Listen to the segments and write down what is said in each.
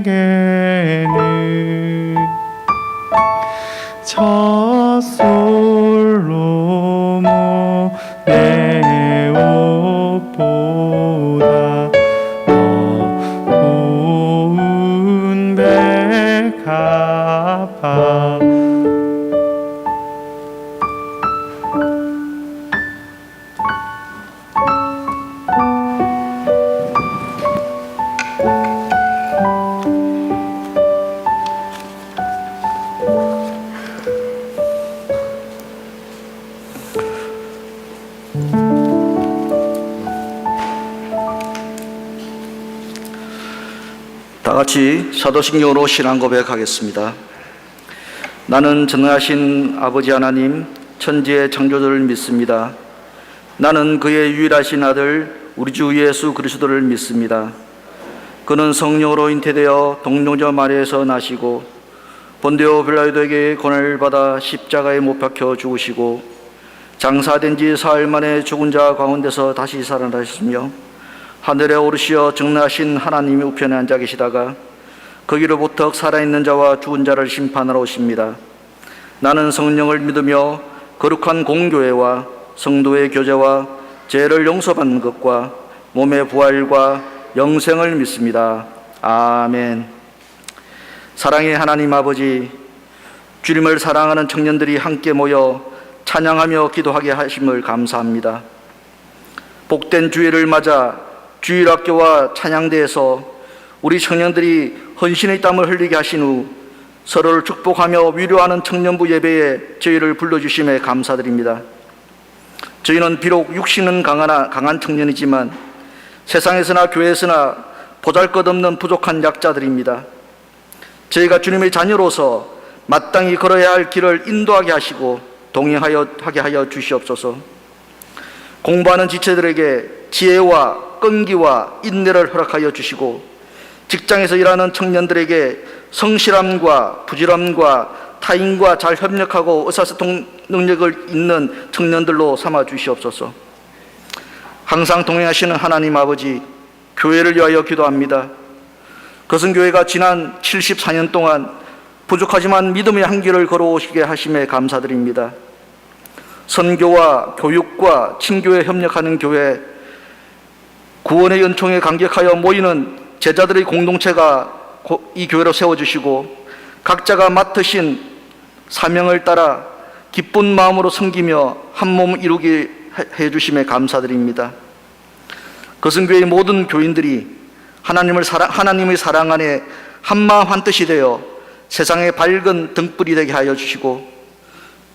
내게는 젖솔로모 내 옷보다 더 고운 백합화. 다 같이 사도신경으로 신앙 고백하겠습니다. 나는 전능하신 아버지 하나님, 천지의 창조주를 믿습니다. 나는 그의 유일하신 아들 우리 주 예수 그리스도를 믿습니다. 그는 성령으로 잉태되어 동정녀 마리아에서 나시고 본디오 빌라도에게 고난을 받아 십자가에 못 박혀 죽으시고 장사된 지 사흘 만에 죽은 자 가운데서 다시 살아나셨으며 하늘에 오르시어 전능하신 하나님의 우편에 앉아 계시다가 거기로부터 살아있는 자와 죽은 자를 심판하러 오십니다. 나는 성령을 믿으며 거룩한 공교회와 성도의 교제와 죄를 용서받는 것과 몸의 부활과 영생을 믿습니다. 아멘. 사랑의 하나님 아버지, 주님을 사랑하는 청년들이 함께 모여 찬양하며 기도하게 하심을 감사합니다. 복된 주일을 맞아 주일학교와 찬양대에서 우리 청년들이 헌신의 땀을 흘리게 하신 후 서로를 축복하며 위로하는 청년부 예배에 저희를 불러주심에 감사드립니다. 저희는 비록 육신은 강한 청년이지만 세상에서나 교회에서나 보잘것없는 부족한 약자들입니다. 저희가 주님의 자녀로서 마땅히 걸어야 할 길을 인도하게 하시고 동행하게 하여 주시옵소서. 공부하는 지체들에게 지혜와 끈기와 인내를 허락하여 주시고 직장에서 일하는 청년들에게 성실함과 부지런함과 타인과 잘 협력하고 의사소통 능력을 있는 청년들로 삼아 주시옵소서. 항상 동행하시는 하나님 아버지, 교회를 위하여 기도합니다. 거성교회가 지난 74년 동안 부족하지만 믿음의 한길을 걸어오시게 하심에 감사드립니다. 선교와 교육과 친교에 협력하는 교회, 구원의 연총에 감격하여 모이는 제자들의 공동체가 이 교회로 세워주시고 각자가 맡으신 사명을 따라 기쁜 마음으로 섬기며 한 몸 이루게 해주심에 감사드립니다. 거성교회의 모든 교인들이 하나님의 사랑 안에 한마음 한뜻이 되어 세상의 밝은 등불이 되게 하여 주시고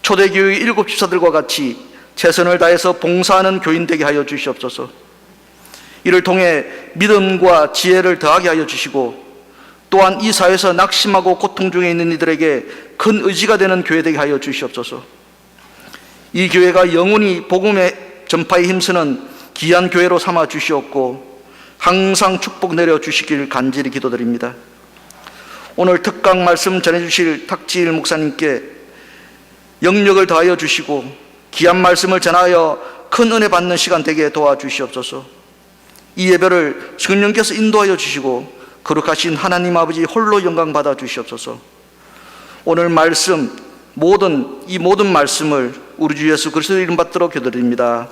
초대교회의 7 집사들과 같이 최선을 다해서 봉사하는 교인 되게 하여 주시옵소서. 이를 통해 믿음과 지혜를 더하게 하여 주시고 또한 이 사회에서 낙심하고 고통 중에 있는 이들에게 큰 의지가 되는 교회 되게 하여 주시옵소서. 이 교회가 영원히 복음의 전파에 힘쓰는 귀한 교회로 삼아 주시옵고 항상 축복 내려 주시길 간절히 기도드립니다. 오늘 특강 말씀 전해주실 탁지일 목사님께 영력을 더하여 주시고 귀한 말씀을 전하여 큰 은혜 받는 시간 되게 도와주시옵소서. 이 예배를 성령께서 인도하여 주시고 거룩하신 하나님 아버지 홀로 영광 받아 주시옵소서. 오늘 말씀 이 모든 말씀을 우리 주 예수 그리스도의 이름 받들어 기도드립니다.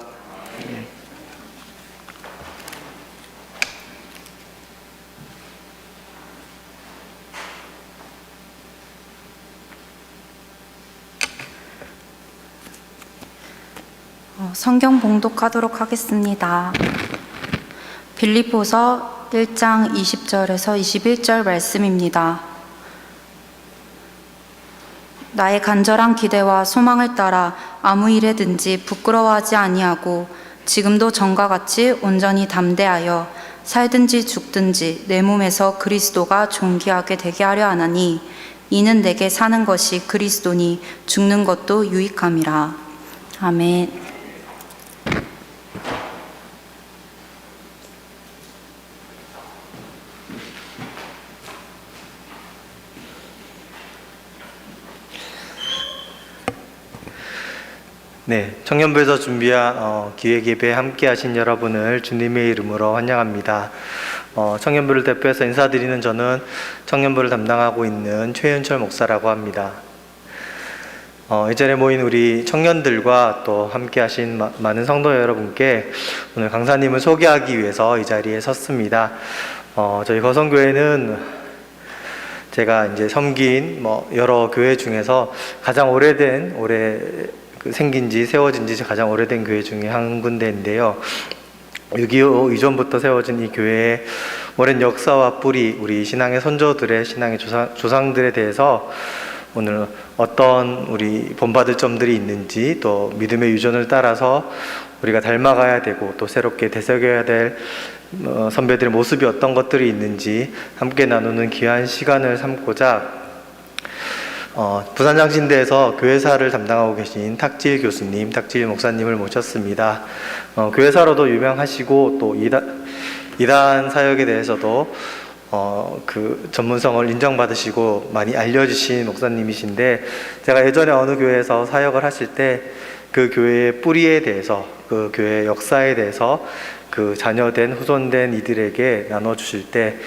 성경 봉독하도록 하겠습니다. 빌립보서 1장 20절에서 21절 말씀입니다. 나의 간절한 기대와 소망을 따라 아무 일에든지 부끄러워하지 아니하고 지금도 전과 같이 온전히 담대하여 살든지 죽든지 내 몸에서 그리스도가 존귀하게 되게 하려 하나니 이는 내게 사는 것이 그리스도니 죽는 것도 유익함이라. 아멘. 네, 청년부에서 준비한 기획예배에 함께 하신 여러분을 주님의 이름으로 환영합니다. 청년부를 대표해서 인사드리는 저는 청년부를 담당하고 있는 최윤철 목사라고 합니다. 이 자리에 모인 우리 청년들과 또 함께 하신 많은 성도 여러분께 오늘 강사님을 소개하기 위해서 이 자리에 섰습니다. 저희 거성교회는 제가 이제 섬긴 여러 교회 중에서 가장 생긴 지 세워진 지 가장 오래된 교회 중에 한 군데인데요. 6.25 이전부터 세워진 이 교회의 오랜 역사와 뿌리, 우리 신앙의 선조들의 신앙의 조상들에 대해서 오늘 어떤 우리 본받을 점들이 있는지, 또 믿음의 유전을 따라서 우리가 닮아가야 되고 또 새롭게 되새겨야 될 선배들의 모습이 어떤 것들이 있는지 함께 나누는 귀한 시간을 삼고자 부산장신대에서 교회사를 담당하고 계신 탁질 교수님, 탁질 목사님을 모셨습니다. 교회사로도 유명하시고 또 이단 사역에 대해서도 그 전문성을 인정받으시고 많이 알려주신 목사님이신데, 제가 예전에 어느 교회에서 사역을 하실 때 그 교회의 뿌리에 대해서, 그 교회의 역사에 대해서 그 자녀된 후손된 이들에게 나눠주실 때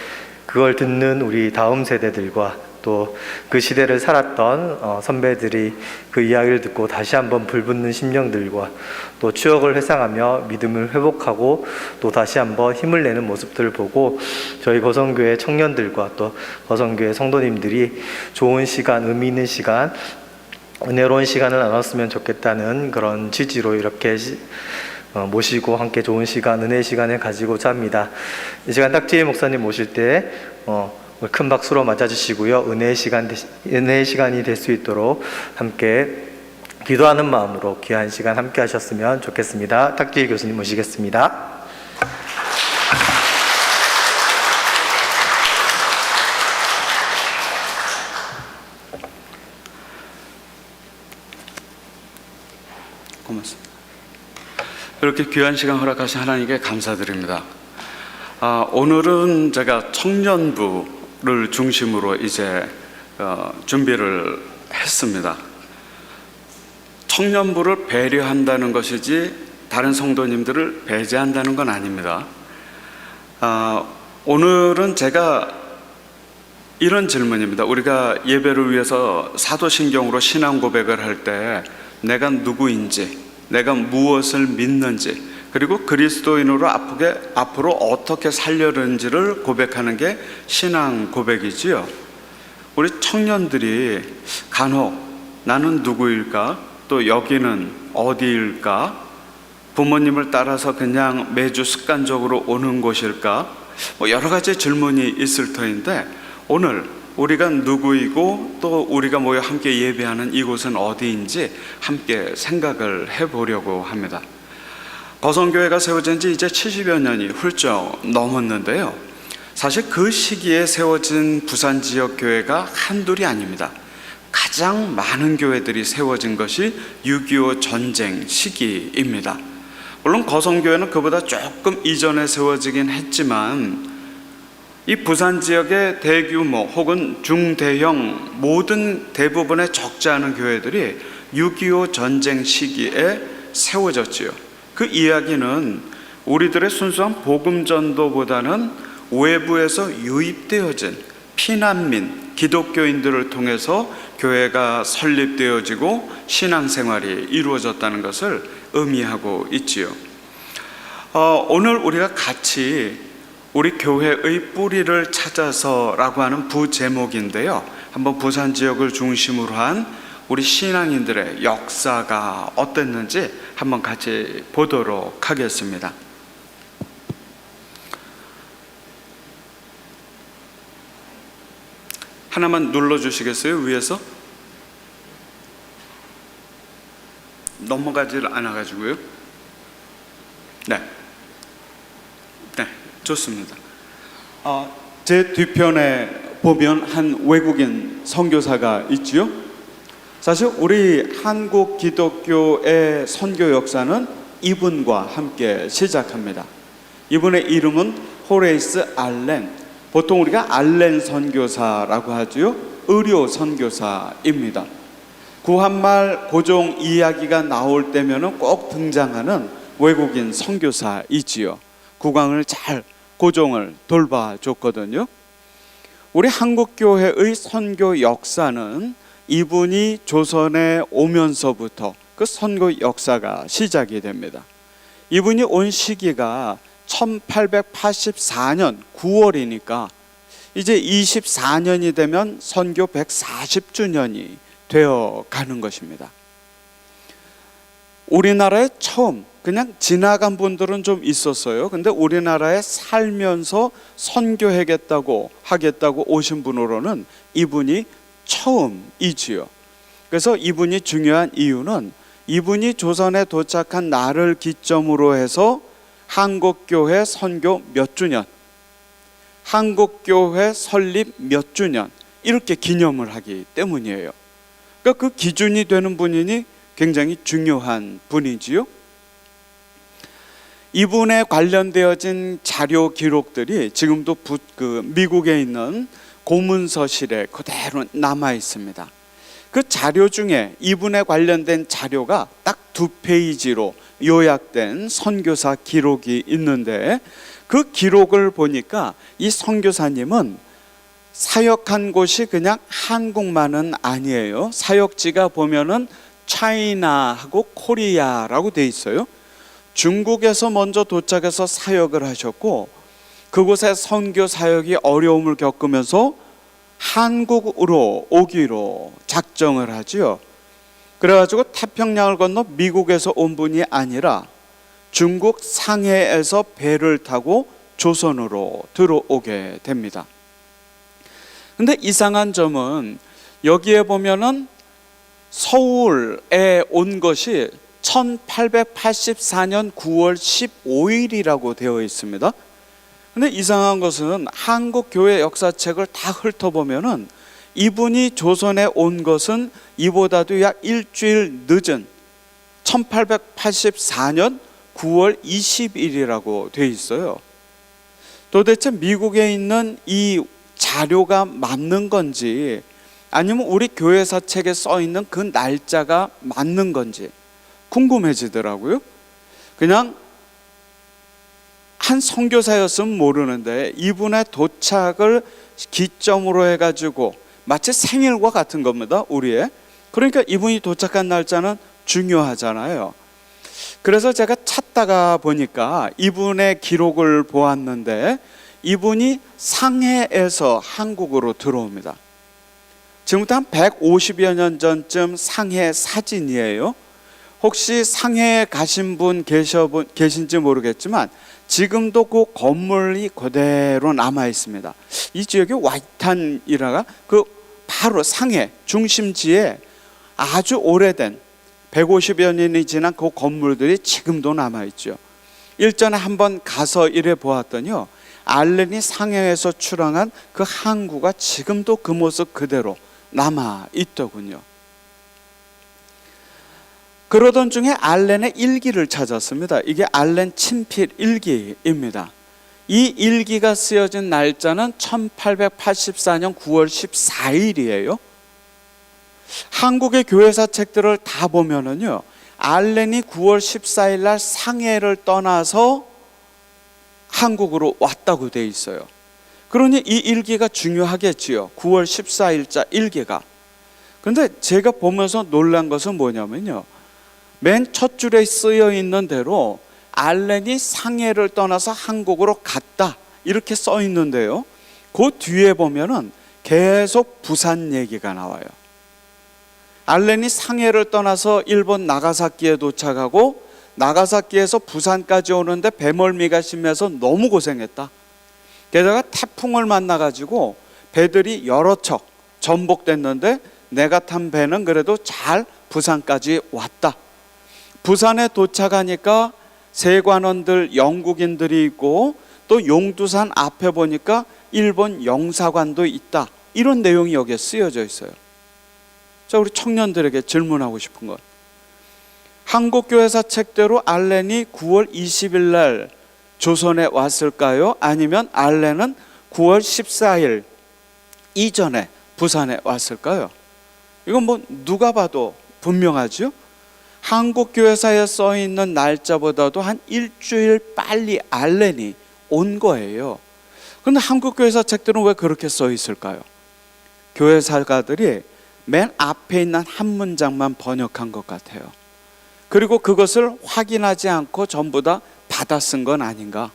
그걸 듣는 우리 다음 세대들과 또 그 시대를 살았던 선배들이 그 이야기를 듣고 다시 한번 불붙는 심령들과 또 추억을 회상하며 믿음을 회복하고 또 다시 한번 힘을 내는 모습들을 보고 저희 거성교회 청년들과 또 거성교회 성도님들이 좋은 시간, 의미 있는 시간, 은혜로운 시간을 나눴으면 좋겠다는 그런 취지로 이렇게 모시고 함께 좋은 시간, 은혜의 시간을 가지고자 합니다. 이 시간 탁지혜 목사님 모실 때 큰 박수로 맞아주시고요. 은혜의 시간이 될 수 있도록 함께 기도하는 마음으로 귀한 시간 함께 하셨으면 좋겠습니다. 탁지혜 교수님 모시겠습니다. 고맙습니다. 이렇게 귀한 시간 허락하신 하나님께 감사드립니다. 오늘은 제가 청년부를 중심으로 이제 준비를 했습니다. 청년부를 배려한다는 것이지 다른 성도님들을 배제한다는 건 아닙니다. 오늘은 제가 이런 질문입니다. 우리가 예배를 위해서 사도신경으로 신앙 고백을 할 때 내가 누구인지, 내가 무엇을 믿는지, 그리고 그리스도인으로 앞으로 어떻게 살려는지를 고백하는 게 신앙 고백이지요. 우리 청년들이 간혹 나는 누구일까? 또 여기는 어디일까? 부모님을 따라서 그냥 매주 습관적으로 오는 곳일까? 여러 가지 질문이 있을 터인데, 오늘 우리가 누구이고 또 우리가 모여 함께 예배하는 이곳은 어디인지 함께 생각을 해보려고 합니다. 거성교회가 세워진 지 이제 70여 년이 훌쩍 넘었는데요. 사실 그 시기에 세워진 부산 지역 교회가 한둘이 아닙니다. 가장 많은 교회들이 세워진 것이 6.25 전쟁 시기입니다. 물론 거성교회는 그보다 조금 이전에 세워지긴 했지만 이 부산 지역의 대규모 혹은 중대형 모든 대부분의 적지 않은 교회들이 6.25 전쟁 시기에 세워졌지요. 그 이야기는 우리들의 순수한 복음 전도보다는 외부에서 유입되어진 피난민, 기독교인들을 통해서 교회가 설립되어지고 신앙생활이 이루어졌다는 것을 의미하고 있지요. 오늘 우리가 같이 우리 교회의 뿌리를 찾아서라고 하는 부제목인데요. 한번 부산 지역을 중심으로 한 우리 신앙인들의 역사가 어땠는지 한번 같이 보도록 하겠습니다. 하나만 눌러주시겠어요? 위에서? 넘어가질 않아가지고요. 네. 좋습니다. 제 뒤편에 보면 한 외국인 선교사가 있지요. 사실 우리 한국 기독교의 선교 역사는 이분과 함께 시작합니다. 이분의 이름은 호레이스 알렌, 보통 우리가 알렌 선교사라고 하죠. 의료 선교사입니다. 구한말 고종 이야기가 나올 때면은 꼭 등장하는 외국인 선교사이지요. 국왕을 잘 고종을 돌봐줬거든요. 우리 한국교회의 선교 역사는 이분이 조선에 오면서부터 그 선교 역사가 시작이 됩니다. 이분이 온 시기가 1884년 9월이니까 이제 24년이 되면 선교 140주년이 되어 가는 것입니다. 우리나라에 처음 그냥 지나간 분들은 좀 있었어요. 근데 우리나라에 살면서 선교하겠다고 오신 분으로는 이분이 처음이지요. 그래서 이분이 중요한 이유는 이분이 조선에 도착한 날을 기점으로 해서 한국교회 선교 몇 주년, 한국교회 설립 몇 주년 이렇게 기념을 하기 때문이에요. 그러니까 그 기준이 되는 분이니 굉장히 중요한 분이지요. 이분에 관련되어진 자료 기록들이 지금도 미국에 있는 고문서실에 그대로 남아 있습니다. 그 자료 중에 이분에 관련된 자료가 딱 2페이지로 요약된 선교사 기록이 있는데 그 기록을 보니까 이 선교사님은 사역한 곳이 그냥 한국만은 아니에요. 사역지가 보면은 차이나하고 코리아라고 돼 있어요. 중국에서 먼저 도착해서 사역을 하셨고 그곳에 선교 사역이 어려움을 겪으면서 한국으로 오기로 작정을 하지요. 그래가지고 태평양을 건너 미국에서 온 분이 아니라 중국 상해에서 배를 타고 조선으로 들어오게 됩니다. 근데 이상한 점은 여기에 보면은 서울에 온 것이 1884년 9월 15일이라고 되어 있습니다. 근데 이상한 것은 한국 교회 역사책을 다 훑어보면은 이분이 조선에 온 것은 이보다도 약 일주일 늦은 1884년 9월 20일이라고 되어 있어요. 도대체 미국에 있는 이 자료가 맞는 건지 아니면 우리 교회사 책에 써 있는 그 날짜가 맞는 건지 궁금해지더라고요. 그냥 한 선교사였으면 모르는데 이분의 도착을 기점으로 해가지고 마치 생일과 같은 겁니다, 우리의. 그러니까 이분이 도착한 날짜는 중요하잖아요. 그래서 제가 찾다가 보니까 이분의 기록을 보았는데 이분이 상해에서 한국으로 들어옵니다. 지금부터 한 150여 년 전쯤 상해 사진이에요. 혹시 상해에 가신 분 계신지 모르겠지만 지금도 그 건물이 그대로 남아 있습니다. 이 지역이 와이탄이라가 그 바로 상해 중심지에 아주 오래된 150여 년이 지난 그 건물들이 지금도 남아 있죠. 일전에 한번 가서 이래 보았더니요, 알렌이 상해에서 출항한 그 항구가 지금도 그 모습 그대로 남아 있더군요. 그러던 중에 알렌의 일기를 찾았습니다. 이게 알렌 친필 일기입니다. 이 일기가 쓰여진 날짜는 1884년 9월 14일이에요. 한국의 교회사 책들을 다 보면은요, 알렌이 9월 14일 날 상해를 떠나서 한국으로 왔다고 돼 있어요. 그러니 이 일기가 중요하겠지요. 9월 14일자 일기가. 근데 제가 보면서 놀란 것은 뭐냐면요, 맨 첫 줄에 쓰여 있는 대로 알렌이 상해를 떠나서 한국으로 갔다 이렇게 써 있는데요, 그 뒤에 보면은 계속 부산 얘기가 나와요. 알렌이 상해를 떠나서 일본 나가사키에 도착하고 나가사키에서 부산까지 오는데 배멀미가 심해서 너무 고생했다. 게다가 태풍을 만나가지고 배들이 여러 척 전복됐는데 내가 탄 배는 그래도 잘 부산까지 왔다. 부산에 도착하니까 세관원들 영국인들이 있고 또 용두산 앞에 보니까 일본 영사관도 있다. 이런 내용이 여기에 쓰여져 있어요. 자, 우리 청년들에게 질문하고 싶은 것, 한국교회사 책대로 알렌이 9월 20일 날 조선에 왔을까요? 아니면 알렌은 9월 14일 이전에 부산에 왔을까요? 이건 뭐 누가 봐도 분명하죠? 한국교회사에 써 있는 날짜보다도 한 일주일 빨리 알렌이 온 거예요. 그런데 한국 교회사 책들은 왜 그렇게 써 있을까요? 교회사가들이 맨 앞에 있는 한 문장만 번역한 것 같아요. 그리고 그것을 확인하지 않고 전부 다 받아 쓴 건 아닌가.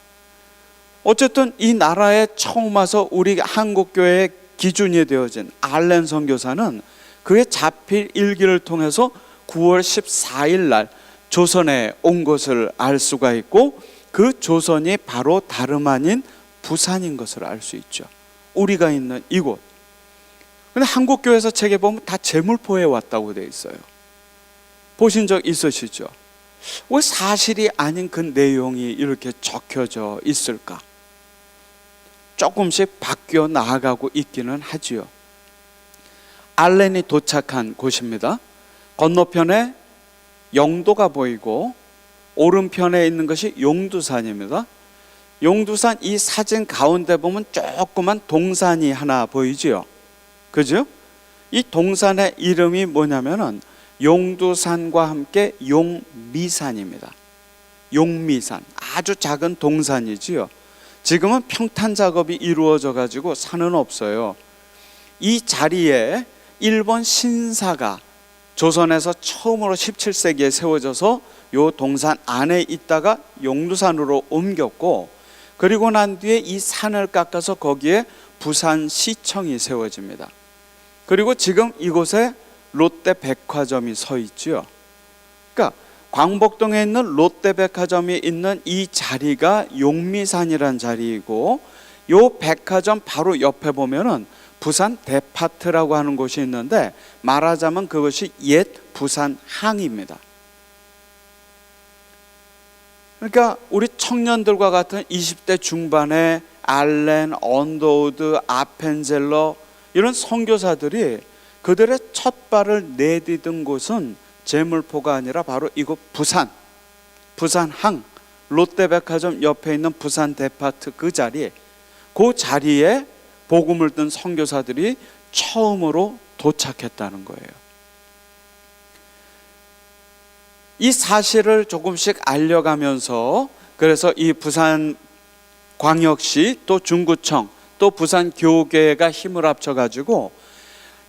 어쨌든 이 나라에 처음 와서 우리 한국교회의 기준이 되어진 알렌 선교사는 그의 자필 일기를 통해서 9월 14일 날 조선에 온 것을 알 수가 있고, 그 조선이 바로 다름 아닌 부산인 것을 알 수 있죠. 우리가 있는 이곳. 근데 한국교회사 책에 보면 다 제물포에 왔다고 돼 있어요. 보신 적 있으시죠? 왜 사실이 아닌 그 내용이 이렇게 적혀져 있을까? 조금씩 바뀌어 나아가고 있기는 하지요. 알렌이 도착한 곳입니다. 건너편에 영도가 보이고 오른편에 있는 것이 용두산입니다. 용두산 이 사진 가운데 보면 조그만 동산이 하나 보이지요. 그죠? 이 동산의 이름이 뭐냐면은 용두산과 함께 용미산입니다. 용미산, 아주 작은 동산이지요. 지금은 평탄 작업이 이루어져 가지고 산은 없어요. 이 자리에 일본 신사가 조선에서 처음으로 17세기에 세워져서 요 동산 안에 있다가 용두산으로 옮겼고, 그리고 난 뒤에 이 산을 깎아서 거기에 부산시청이 세워집니다. 그리고 지금 이곳에 롯데백화점이 서 있죠. 그러니까 광복동에 있는 롯데백화점이 있는 이 자리가 용미산이란 자리이고, 요 백화점 바로 옆에 보면은 부산 데파트라고 하는 곳이 있는데, 말하자면 그것이 옛 부산항입니다. 그러니까 우리 청년들과 같은 20대 중반의 알렌, 언더우드, 아펜젤러 이런 선교사들이 그들의 첫 발을 내디딘 곳은 제물포가 아니라 바로 이곳 부산항, 롯데백화점 옆에 있는 부산 데파트 그 자리에, 그 자리에 복음을 든 선교사들이 처음으로 도착했다는 거예요. 이 사실을 조금씩 알려가면서, 그래서 이 부산 광역시 또 중구청 또 부산 교계가 힘을 합쳐가지고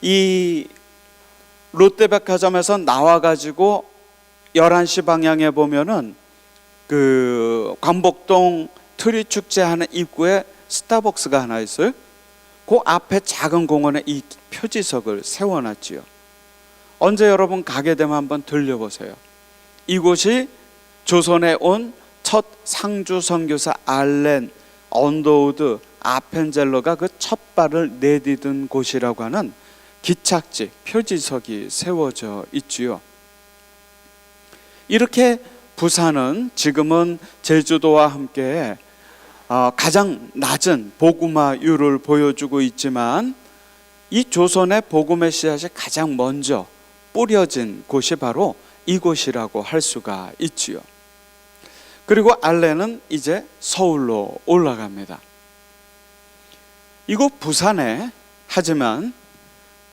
이 롯데백화점에서 나와가지고 11시 방향에 보면은 그 광복동 트리 축제하는 입구에 스타벅스가 하나 있어요. 그 앞에 작은 공원에 이 표지석을 세워놨지요. 언제 여러분 가게 되면 한번 들려보세요. 이곳이 조선에 온 첫 상주 선교사 알렌, 언더우드, 아펜젤러가 그 첫 발을 내디딘 곳이라고 하는 기착지, 표지석이 세워져 있지요. 이렇게 부산은 지금은 제주도와 함께 가장 낮은 복음화율을 보여주고 있지만, 이 조선의 복음의 씨앗이 가장 먼저 뿌려진 곳이 바로 이곳이라고 할 수가 있지요. 그리고 알렌은 이제 서울로 올라갑니다. 이곳 부산에 하지만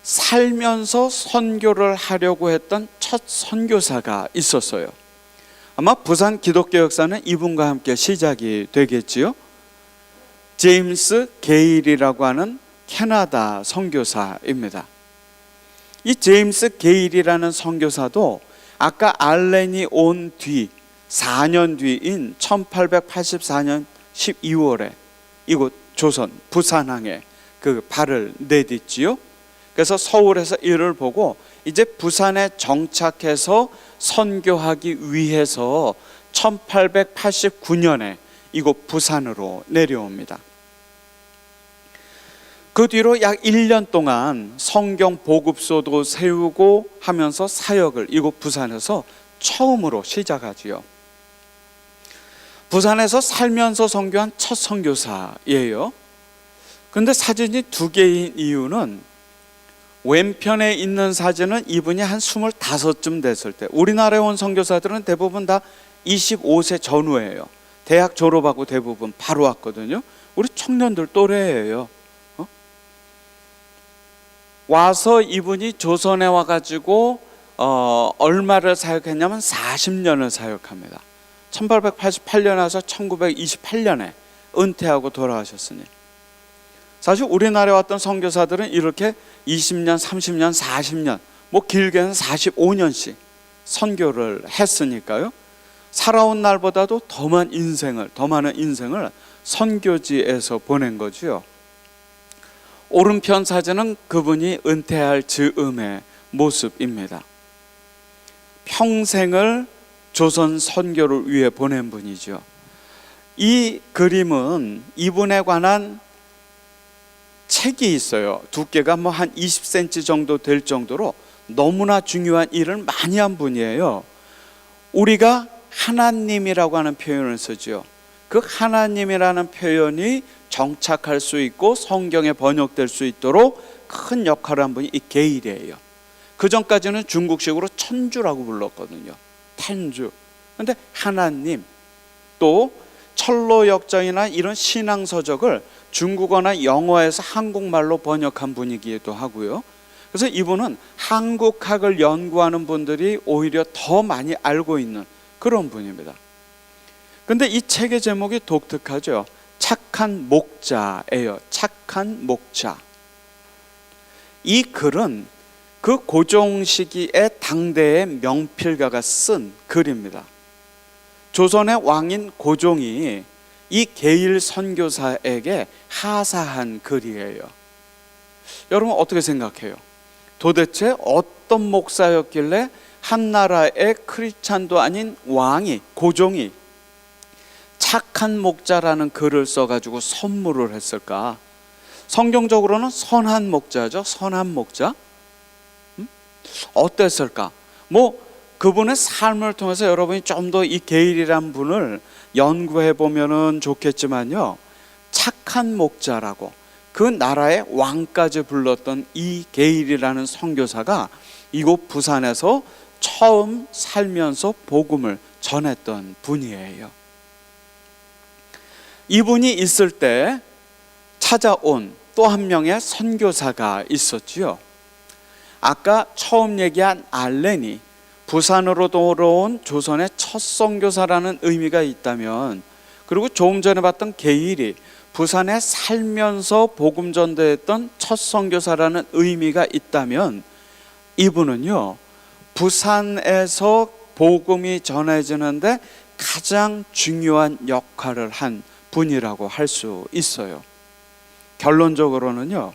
살면서 선교를 하려고 했던 첫 선교사가 있었어요. 아마 부산 기독교 역사는 이분과 함께 시작이 되겠지요. 제임스 게일이라고 하는 캐나다 선교사입니다. 이 제임스 게일이라는 선교사도 아까 알렌이 온 뒤 4년 뒤인 1884년 12월에 이곳 조선 부산항에 그 발을 내딛지요. 그래서 서울에서 이를 보고 이제 부산에 정착해서 선교하기 위해서 1889년에 이곳 부산으로 내려옵니다. 그 뒤로 약 1년 동안 성경 보급소도 세우고 하면서 사역을 이곳 부산에서 처음으로 시작하지요. 부산에서 살면서 선교한 첫 선교사예요. 그런데 사진이 두 개인 이유는, 왼편에 있는 사진은 이분이 한 25쯤 됐을 때, 우리나라에 온 선교사들은 대부분 다 25세 전후예요. 대학 졸업하고 대부분 바로 왔거든요. 우리 청년들 또래예요. 와서 이분이 조선에 와가지고 얼마를 사역했냐면 40년을 사역합니다. 1888년에 와서 1928년에 은퇴하고 돌아가셨으니. 사실 우리나라에 왔던 선교사들은 이렇게 20년, 30년, 40년, 뭐 길게는 45년씩 선교를 했으니까요. 살아온 날보다도 더 많은 인생을 선교지에서 보낸 거지요. 오른편 사진은 그분이 은퇴할 즈음의 모습입니다. 평생을 조선 선교를 위해 보낸 분이죠. 이 그림은 이분에 관한 책이 있어요. 두께가 뭐 한 20cm 정도 될 정도로 너무나 중요한 일을 많이 한 분이에요. 우리가 하나님이라고 하는 표현을 쓰죠. 그 하나님이라는 표현이 정착할 수 있고 성경에 번역될 수 있도록 큰 역할을 한 분이 이 게일이에요. 그 전까지는 중국식으로 천주라고 불렀거든요. 텐주. 그런데 하나님, 또 철로역정이나 이런 신앙서적을 중국어나 영어에서 한국말로 번역한 분이기도 하고요. 그래서 이분은 한국학을 연구하는 분들이 오히려 더 많이 알고 있는 그런 분입니다. 근데 이 책의 제목이 독특하죠. 착한 목자예요. 착한 목자. 이 글은 그 고종 시기에 당대의 명필가가 쓴 글입니다. 조선의 왕인 고종이 이 게일 선교사에게 하사한 글이에요. 여러분 어떻게 생각해요? 도대체 어떤 목사였길래 한 나라의 크리스찬도 아닌 왕이, 고종이 착한 목자라는 글을 써가지고 선물을 했을까? 성경적으로는 선한 목자죠. 선한 목자. 어땠을까? 뭐 그분의 삶을 통해서 여러분이 좀 더 이 게일이란 분을 연구해 보면은 좋겠지만요, 착한 목자라고 그 나라의 왕까지 불렀던 이 게일이라는 선교사가 이곳 부산에서 처음 살면서 복음을 전했던 분이에요. 이분이 있을 때 찾아온 또 한 명의 선교사가 있었지요. 아까 처음 얘기한 알렌이 부산으로 돌아온 조선의 첫 선교사라는 의미가 있다면, 그리고 조금 전에 봤던 게일이 부산에 살면서 복음 전도했던 첫 선교사라는 의미가 있다면, 이분은요 부산에서 복음이 전해지는데 가장 중요한 역할을 한 분이라고 할 수 있어요. 결론적으로는요,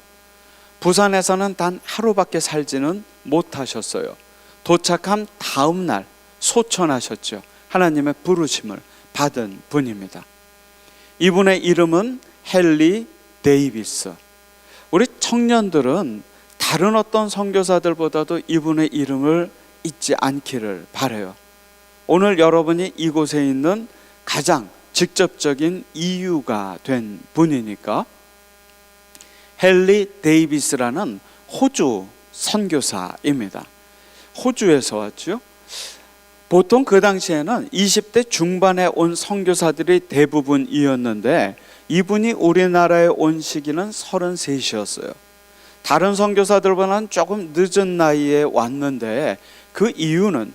부산에서는 단 하루밖에 살지는 못하셨어요. 도착한 다음 날 소천하셨죠. 하나님의 부르심을 받은 분입니다. 이분의 이름은 헨리 데이비스. 우리 청년들은 다른 어떤 선교사들보다도 이분의 이름을 잊지 않기를 바라요. 오늘 여러분이 이곳에 있는 가장 직접적인 이유가 된 분이니까. 헨리 데이비스라는 호주 선교사입니다. 호주에서 왔죠. 보통 그 당시에는 20대 중반에 온 선교사들이 대부분이었는데, 이분이 우리나라에 온 시기는 33이었어요. 다른 선교사들보다는 조금 늦은 나이에 왔는데, 그 이유는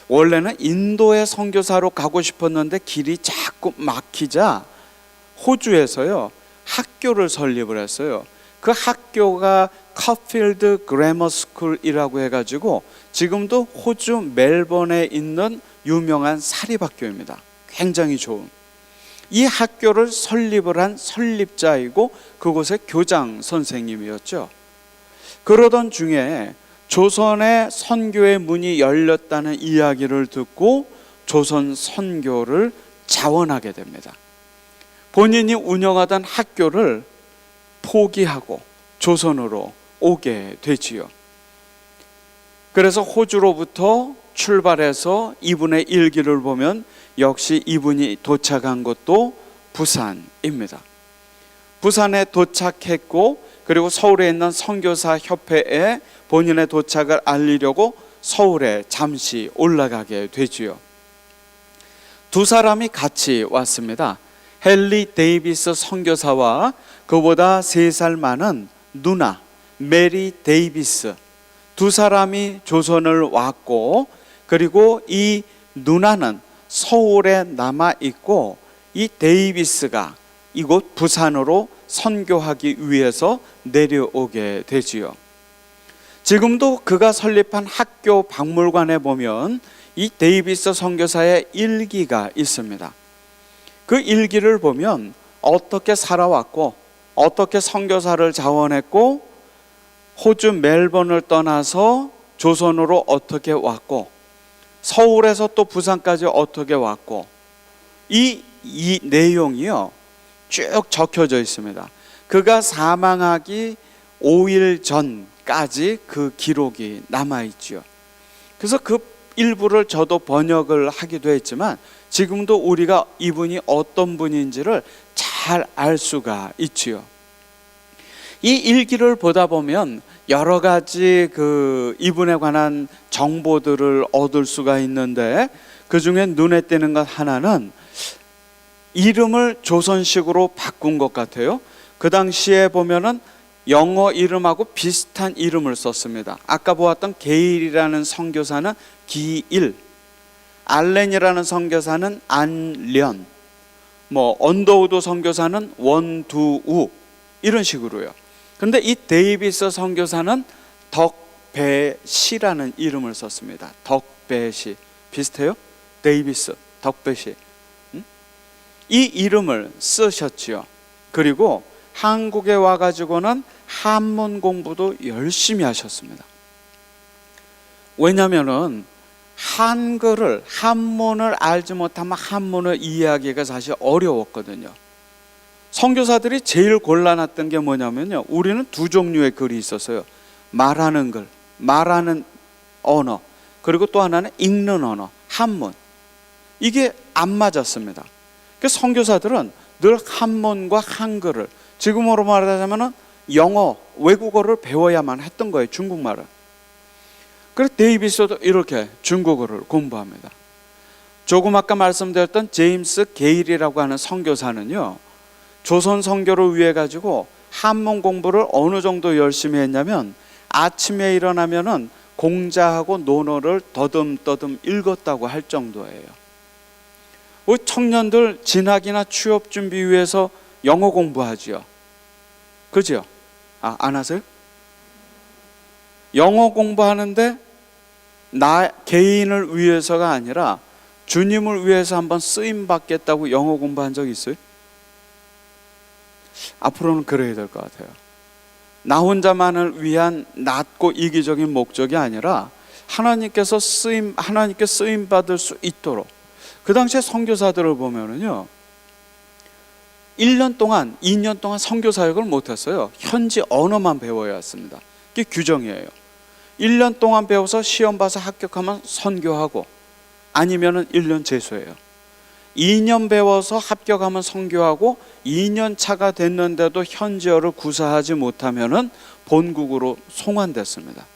원래는 인도의 선교사로 가고 싶었는데 길이 자꾸 막히자 호주에서요 학교를 설립을 했어요. 그 학교가 커필드 그래머 스쿨이라고 해가지고 지금도 호주 멜번에 있는 유명한 사립학교입니다. 굉장히 좋은 이 학교를 설립을 한 설립자이고 그곳의 교장 선생님이었죠. 그러던 중에 조선의 선교의 문이 열렸다는 이야기를 듣고 조선 선교를 자원하게 됩니다. 본인이 운영하던 학교를 포기하고 조선으로 오게 되지요. 그래서 호주로부터 출발해서 이분의 일기를 보면 역시 이분이 도착한 곳도 부산입니다. 부산에 도착했고, 그리고 서울에 있는 선교사 협회에 본인의 도착을 알리려고 서울에 잠시 올라가게 되지요. 두 사람이 같이 왔습니다. 헨리 데이비스 선교사와 그보다 3살 많은 누나 메리 데이비스, 두 사람이 조선을 왔고, 그리고 이 누나는 서울에 남아 있고 이 데이비스가 이곳 부산으로 선교하기 위해서 내려오게 되지요. 지금도 그가 설립한 학교 박물관에 보면 이 데이비스 선교사의 일기가 있습니다. 그 일기를 보면 어떻게 살아왔고 어떻게 선교사를 자원했고 호주 멜번을 떠나서 조선으로 어떻게 왔고 서울에서 또 부산까지 어떻게 왔고 이 내용이요 쭉 적혀져 있습니다. 그가 사망하기 5일 전까지 그 기록이 남아있죠. 그래서 그 일부를 저도 번역을 하기도 했지만 지금도 우리가 이분이 어떤 분인지를 잘 알 수가 있지요. 이 일기를 보다 보면 여러 가지 이분에 관한 정보들을 얻을 수가 있는데 그 중에 눈에 띄는 것 하나는 이름을 조선식으로 바꾼 것 같아요. 그 당시에 보면은 영어 이름하고 비슷한 이름을 썼습니다. 아까 보았던 게일이라는 선교사는 기일, 알렌이라는 선교사는 안련, 언더우드 선교사는 원두우 이런 식으로요. 근데 이 데이비스 선교사는 덕배시라는 이름을 썼습니다. 덕배시 비슷해요? 데이비스, 덕배시. 이 이름을 쓰셨지요. 그리고 한국에 와가지고는 한문 공부도 열심히 하셨습니다. 왜냐하면은 한문을 알지 못하면 한문을 이해하기가 사실 어려웠거든요. 선교사들이 제일 곤란했던 게 뭐냐면요, 우리는 두 종류의 글이 있었어요. 말하는 글, 말하는 언어, 그리고 또 하나는 읽는 언어, 한문. 이게 안 맞았습니다. 그래서 선교사들은 늘 한문과 한글을, 지금으로 말하자면 영어, 외국어를 배워야만 했던 거예요. 중국말을. 그래서 데이비스도 이렇게 중국어를 공부합니다. 조금 아까 말씀드렸던 제임스 게일이라고 하는 선교사는요, 조선 선교를 위해 가지고 한문 공부를 어느 정도 열심히 했냐면 아침에 일어나면은 공자하고 논어를 더듬더듬 읽었다고 할 정도예요. 우리 청년들 진학이나 취업 준비 위해서 영어 공부하지요. 그죠? 안 하세요? 영어 공부하는데 나 개인을 위해서가 아니라 주님을 위해서 한번 쓰임 받겠다고 영어 공부한 적 있어요? 앞으로는 그래야 될 것 같아요. 나 혼자만을 위한 낮고 이기적인 목적이 아니라 하나님께 쓰임 받을 수 있도록. 그 당시에 선교사들을 보면은요, 1년 동안, 2년 동안 선교 사역을 못했어요. 현지 언어만 배워야 했습니다. 그게 규정이에요. 1년 동안 배워서 시험 봐서 합격하면 선교하고, 아니면은 1년 재수해요. 2년 배워서 합격하면 선교하고, 2년 차가 됐는데도 현지어를 구사하지 못하면은 본국으로 송환됐습니다.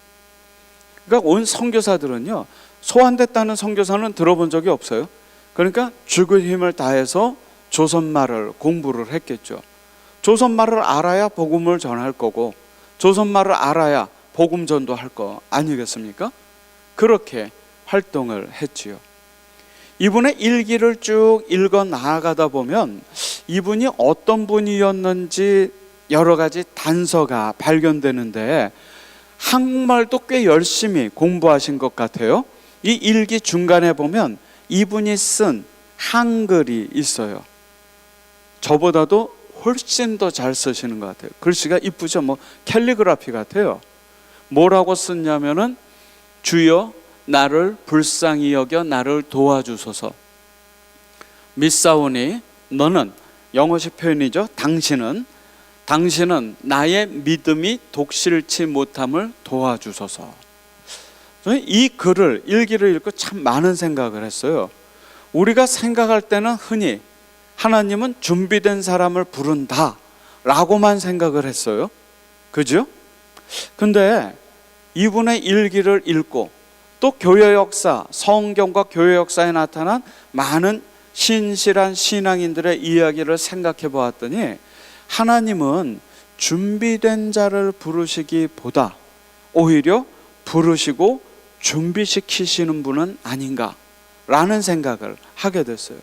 그러니까 온 선교사들은요, 소환됐다는 선교사는 들어본 적이 없어요. 그러니까 죽을 힘을 다해서 조선말을 공부를 했겠죠. 조선말을 알아야 복음을 전할 거고, 조선말을 알아야 복음 전도할 거 아니겠습니까? 그렇게 활동을 했지요. 이분의 일기를 쭉 읽어 나아가다 보면 이분이 어떤 분이었는지 여러 가지 단서가 발견되는데, 한국말도 꽤 열심히 공부하신 것 같아요. 이 일기 중간에 보면 이분이 쓴 한글이 있어요. 저보다도 훨씬 더 잘 쓰시는 것 같아요. 글씨가 이쁘죠? 캘리그라피 같아요. 뭐라고 썼냐면은, 주여 나를 불쌍히 여겨 나를 도와주소서. 믿사오니 너는, 영어식 표현이죠, 당신은 나의 믿음이 독실치 못함을 도와주소서. 이 글을, 일기를 읽고 참 많은 생각을 했어요. 우리가 생각할 때는 흔히 하나님은 준비된 사람을 부른다 라고만 생각을 했어요. 그죠? 근데 이분의 일기를 읽고 또 교회 역사, 성경과 교회 역사에 나타난 많은 신실한 신앙인들의 이야기를 생각해 보았더니, 하나님은 준비된 자를 부르시기보다 오히려 부르시고 준비시키시는 분은 아닌가 라는 생각을 하게 됐어요.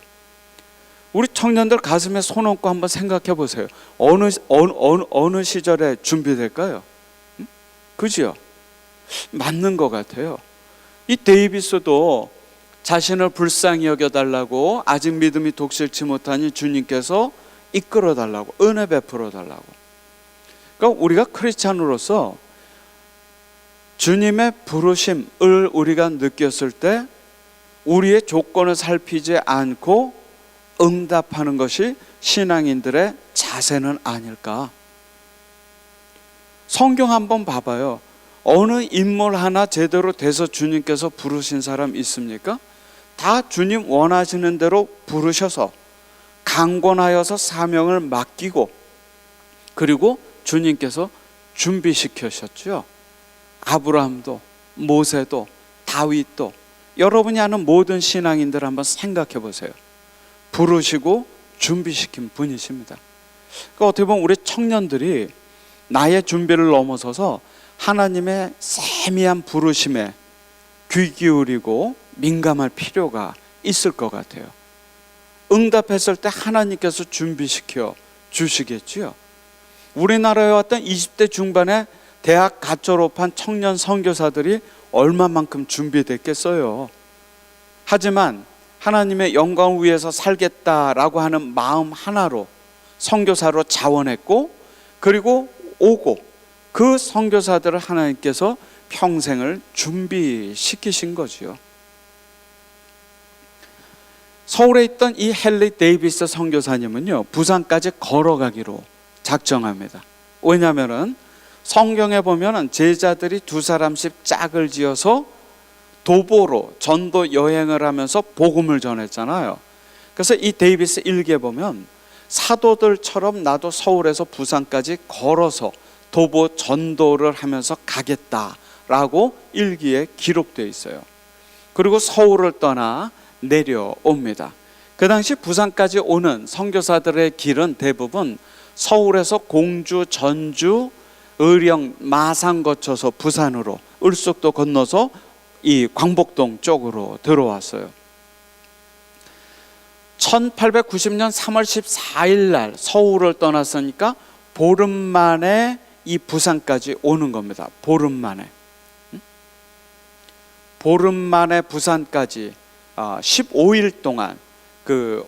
우리 청년들 가슴에 손 얹고 한번 생각해 보세요. 어느 시절에 준비될까요? 그죠? 맞는 것 같아요. 이 데이비스도 자신을 불쌍히 여겨달라고, 아직 믿음이 독실치 못하니 주님께서 이끌어달라고, 은혜 베풀어달라고. 그러니까 우리가 크리스찬으로서 주님의 부르심을 우리가 느꼈을 때 우리의 조건을 살피지 않고 응답하는 것이 신앙인들의 자세는 아닐까. 성경 한번 봐봐요. 어느 인물 하나 제대로 돼서 주님께서 부르신 사람 있습니까? 다 주님 원하시는 대로 부르셔서 강권하여서 사명을 맡기고, 그리고 주님께서 준비시키셨죠. 아브라함도, 모세도, 다윗도, 여러분이 아는 모든 신앙인들 한번 생각해 보세요. 부르시고 준비시킨 분이십니다. 그러니까 어떻게 보면 우리 청년들이 나의 준비를 넘어서서 하나님의 세미한 부르심에 귀 기울이고 민감할 필요가 있을 것 같아요. 응답했을 때 하나님께서 준비시켜 주시겠지요. 우리나라에 왔던 20대 중반에 대학 갓 졸업한 청년 선교사들이 얼마만큼 준비됐겠어요. 하지만 하나님의 영광을 위해서 살겠다라고 하는 마음 하나로 선교사로 자원했고, 그리고 오고, 그 선교사들을 하나님께서 평생을 준비시키신 거지요. 서울에 있던 이 헨리 데이비스 선교사님은요, 부산까지 걸어가기로 작정합니다. 왜냐하면 성경에 보면 제자들이 2사람씩 짝을 지어서 도보로 전도 여행을 하면서 복음을 전했잖아요. 그래서 이 데이비스 일기에 보면 사도들처럼 나도 서울에서 부산까지 걸어서 도보 전도를 하면서 가겠다라고 일기에 기록되어 있어요. 그리고 서울을 떠나 내려옵니다. 그 당시 부산까지 오는 선교사들의 길은 대부분 서울에서 공주, 전주, 의령, 마산 거쳐서 부산으로, 을숙도 건너서 이 광복동 쪽으로 들어왔어요. 1890년 3월 14일 날 서울을 떠났으니까 보름 만에 이 부산까지 오는 겁니다. 보름 만에. 보름 만에 부산까지 15일 동안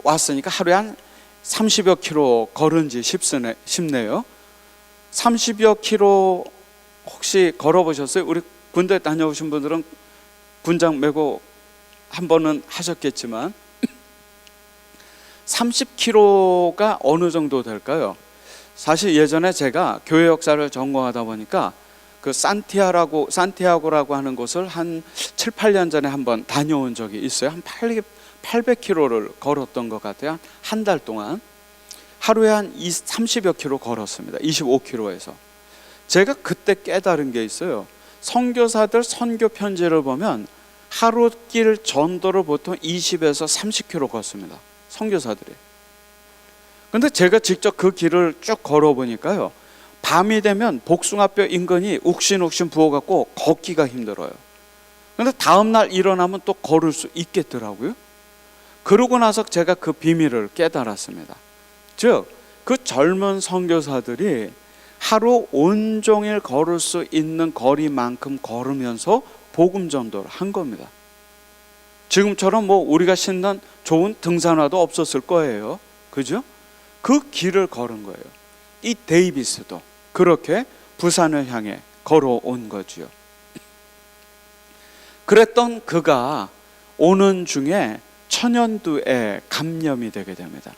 왔으니까 하루에 한 30여 킬로 걸은지 싶네요. 30여 킬로 혹시 걸어보셨어요? 우리 군대 다녀오신 분들은 군장 메고 한 번은 하셨겠지만 30km가 어느 정도 될까요? 사실 예전에 제가 교회 역사를 전공하다 보니까 그 산티아고라고 하는 곳을 한 7, 8년 전에 한번 다녀온 적이 있어요. 한 800km를 걸었던 것 같아요. 한 달 동안 하루에 한 30여 킬로 걸었습니다. 25km에서. 제가 그때 깨달은 게 있어요. 선교사들 선교 편지를 보면 하루길 전도를 보통 20에서 30km 걷습니다. 선교사들이. 근데 제가 직접 그 길을 쭉 걸어보니까요, 밤이 되면 복숭아뼈 인근이 욱신욱신 부어갖고 걷기가 힘들어요. 근데 다음날 일어나면 또 걸을 수 있겠더라고요. 그러고 나서 제가 그 비밀을 깨달았습니다. 즉, 그 젊은 선교사들이 하루 온종일 걸을 수 있는 거리만큼 걸으면서 복음 전도를 한 겁니다. 지금처럼 우리가 신는 좋은 등산화도 없었을 거예요. 그죠? 그 길을 걸은 거예요. 이 데이비스도 그렇게 부산을 향해 걸어온 거지요. 그랬던 그가 오는 중에 천연두에 감염이 되게 됩니다.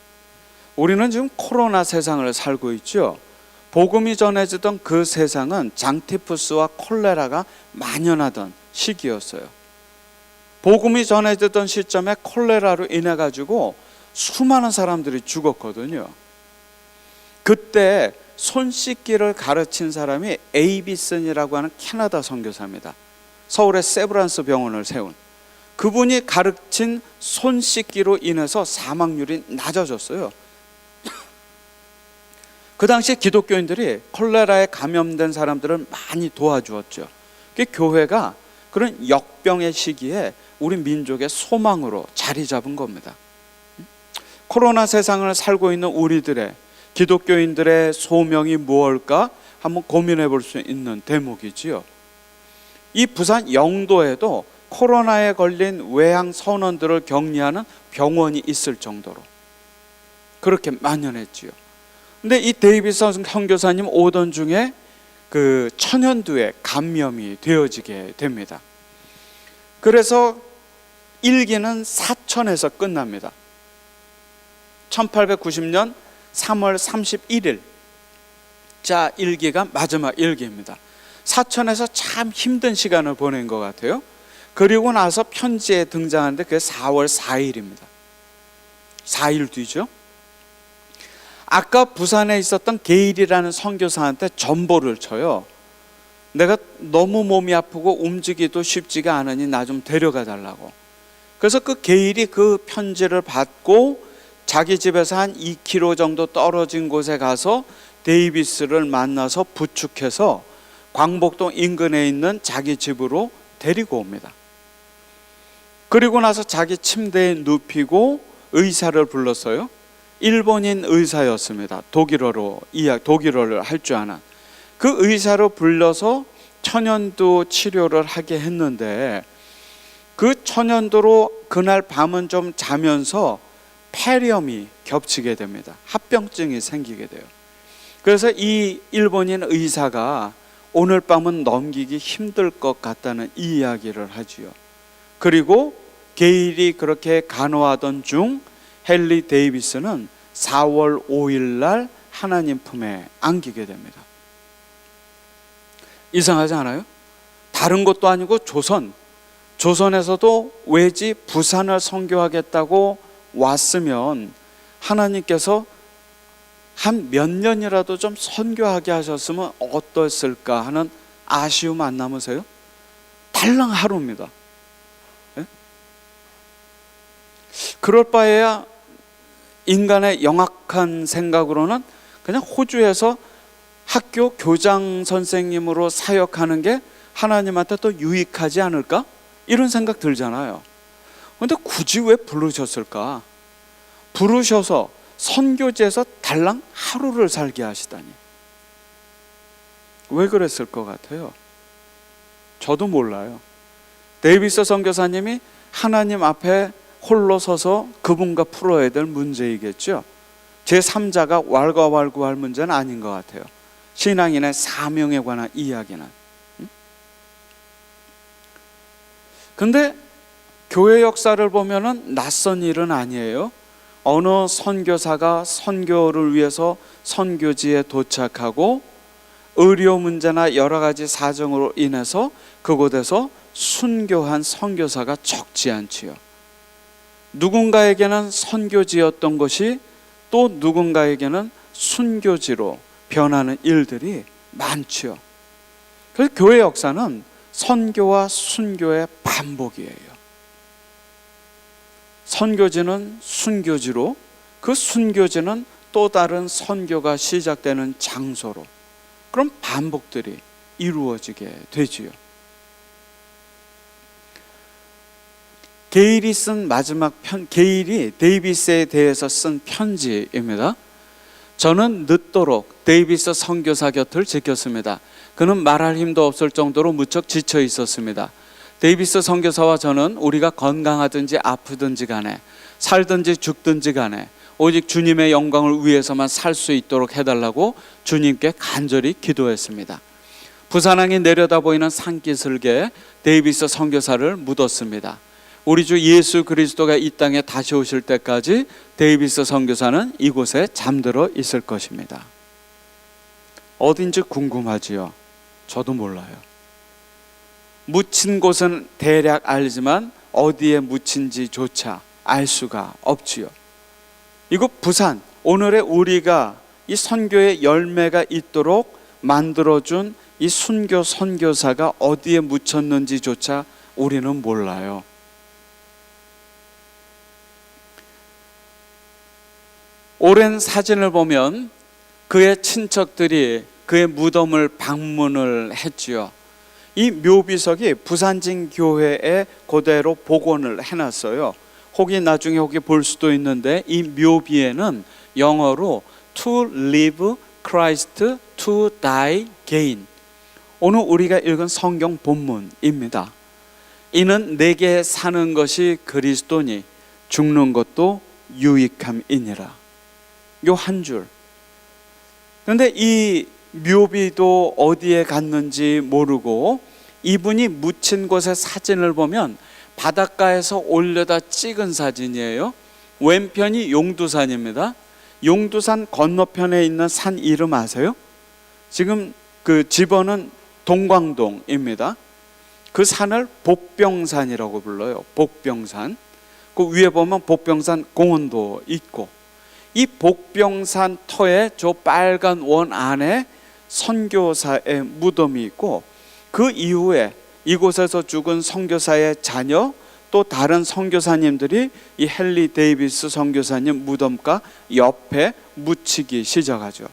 우리는 지금 코로나 세상을 살고 있죠. 복음이 전해지던 그 세상은 장티푸스와 콜레라가 만연하던 시기였어요. 복음이 전해지던 시점에 콜레라로 인해 가지고 수많은 사람들이 죽었거든요. 그때 손 씻기를 가르친 사람이 에이비슨이라고 하는 캐나다 선교사입니다. 서울에 세브란스 병원을 세운 그분이 가르친 손 씻기로 인해서 사망률이 낮아졌어요. 그 당시 기독교인들이 콜레라에 감염된 사람들을 많이 도와주었죠. 교회가 그런 역병의 시기에 우리 민족의 소망으로 자리 잡은 겁니다. 코로나 세상을 살고 있는 우리들의 기독교인들의 소명이 무엇일까 한번 고민해 볼 수 있는 대목이지요. 이 부산 영도에도 코로나에 걸린 외향 선원들을 격리하는 병원이 있을 정도로 그렇게 만연했지요. 근데 이 데이비스 선교사님 오던 중에 그 천연두에 감염이 되어지게 됩니다. 그래서 일기는 사천에서 끝납니다. 1890년 3월 31일 자 일기가 마지막 일기입니다. 사천에서 참 힘든 시간을 보낸 것 같아요. 그리고 나서 편지에 등장하는데 그게 4월 4일입니다. 4일 뒤죠. 아까 부산에 있었던 게일이라는 선교사한테 전보를 쳐요. 내가 너무 몸이 아프고 움직이기도 쉽지가 않으니 나 좀 데려가 달라고. 그래서 그 게일이 그 편지를 받고 자기 집에서 한 2km 정도 떨어진 곳에 가서 데이비스를 만나서 부축해서 광복동 인근에 있는 자기 집으로 데리고 옵니다. 그리고 나서 자기 침대에 눕히고 의사를 불렀어요. 일본인 의사였습니다. 독일어를 할 줄 아는 그 의사를 불러서 천연두 치료를 하게 했는데 그 천연두로 그날 밤은 좀 자면서 폐렴이 겹치게 됩니다. 합병증이 생기게 돼요. 그래서 이 일본인 의사가 오늘 밤은 넘기기 힘들 것 같다는 이 이야기를 하지요. 그리고 게일이 그렇게 간호하던 중 헨리 데이비스는 4월 5일 날 하나님 품에 안기게 됩니다. 이상하지 않아요? 다른 것도 아니고 조선에서도 외지 부산을 선교하겠다고 왔으면 하나님께서 한 몇 년이라도 좀 선교하게 하셨으면 어땠을까 하는 아쉬움 안 남으세요? 달랑 하루입니다. 네? 그럴 바에야 인간의 영악한 생각으로는 그냥 호주에서 학교 교장 선생님으로 사역하는 게 하나님한테 더 유익하지 않을까? 이런 생각 들잖아요. 그런데 굳이 왜 부르셨을까? 부르셔서 선교지에서 달랑 하루를 살게 하시다니. 왜 그랬을 것 같아요? 저도 몰라요. 데이비스 선교사님이 하나님 앞에 홀로 서서 그분과 풀어야 될 문제이겠죠. 제3자가 왈가왈부할 문제는 아닌 것 같아요. 신앙인의 사명에 관한 이야기는. 근데 교회 역사를 보면은 낯선 일은 아니에요. 어느 선교사가 선교를 위해서 선교지에 도착하고 의료 문제나 여러 가지 사정으로 인해서 그곳에서 순교한 선교사가 적지 않지요. 누군가에게는 선교지였던 것이 또 누군가에게는 순교지로 변하는 일들이 많지요. 그래서 교회 역사는 선교와 순교의 반복이에요. 선교지는 순교지로, 그 순교지는 또 다른 선교가 시작되는 장소로, 그런 반복들이 이루어지게 되지요. 게일이 쓴 마지막 게일이 데이비스에 대해서 쓴 편지입니다. 저는 늦도록 데이비스 선교사 곁을 지켰습니다. 그는 말할 힘도 없을 정도로 무척 지쳐 있었습니다. 데이비스 선교사와 저는 우리가 건강하든지 아프든지 간에 살든지 죽든지 간에 오직 주님의 영광을 위해서만 살 수 있도록 해달라고 주님께 간절히 기도했습니다. 부산항이 내려다 보이는 산기슭에 데이비스 선교사를 묻었습니다. 우리 주 예수 그리스도가 이 땅에 다시 오실 때까지 데이비스 선교사는 이곳에 잠들어 있을 것입니다. 어딘지 궁금하지요? 저도 몰라요. 묻힌 곳은 대략 알지만 어디에 묻힌지조차 알 수가 없지요. 이곳 부산, 오늘의 우리가 이 선교의 열매가 있도록 만들어준 이 순교 선교사가 어디에 묻혔는지조차 우리는 몰라요. 오랜 사진을 보면 그의 친척들이 그의 무덤을 방문을 했지요. 이 묘비석이 부산진 교회에 그대로 복원을 해놨어요. 혹이 나중에 혹이 볼 수도 있는데, 이 묘비에는 영어로 to live Christ, to die gain. 오늘 우리가 읽은 성경 본문입니다. 이는 내게 사는 것이 그리스도니 죽는 것도 유익함이니라. 요 한 줄. 그런데 이 묘비도 어디에 갔는지 모르고 이분이 묻힌 곳의 사진을 보면 바닷가에서 올려다 찍은 사진이에요. 왼편이 용두산입니다. 용두산 건너편에 있는 산 이름 아세요? 지금 그 집어는 동광동입니다. 그 산을 복병산이라고 불러요. 복병산. 그 위에 보면 복병산 공원도 있고, 이 복병산 터에 저 빨간 원 안에 선교사의 무덤이 있고, 그 이후에 이곳에서 죽은 선교사의 자녀 또 다른 선교사님들이 이 헨리 데이비스 선교사님 무덤가 옆에 묻히기 시작하죠.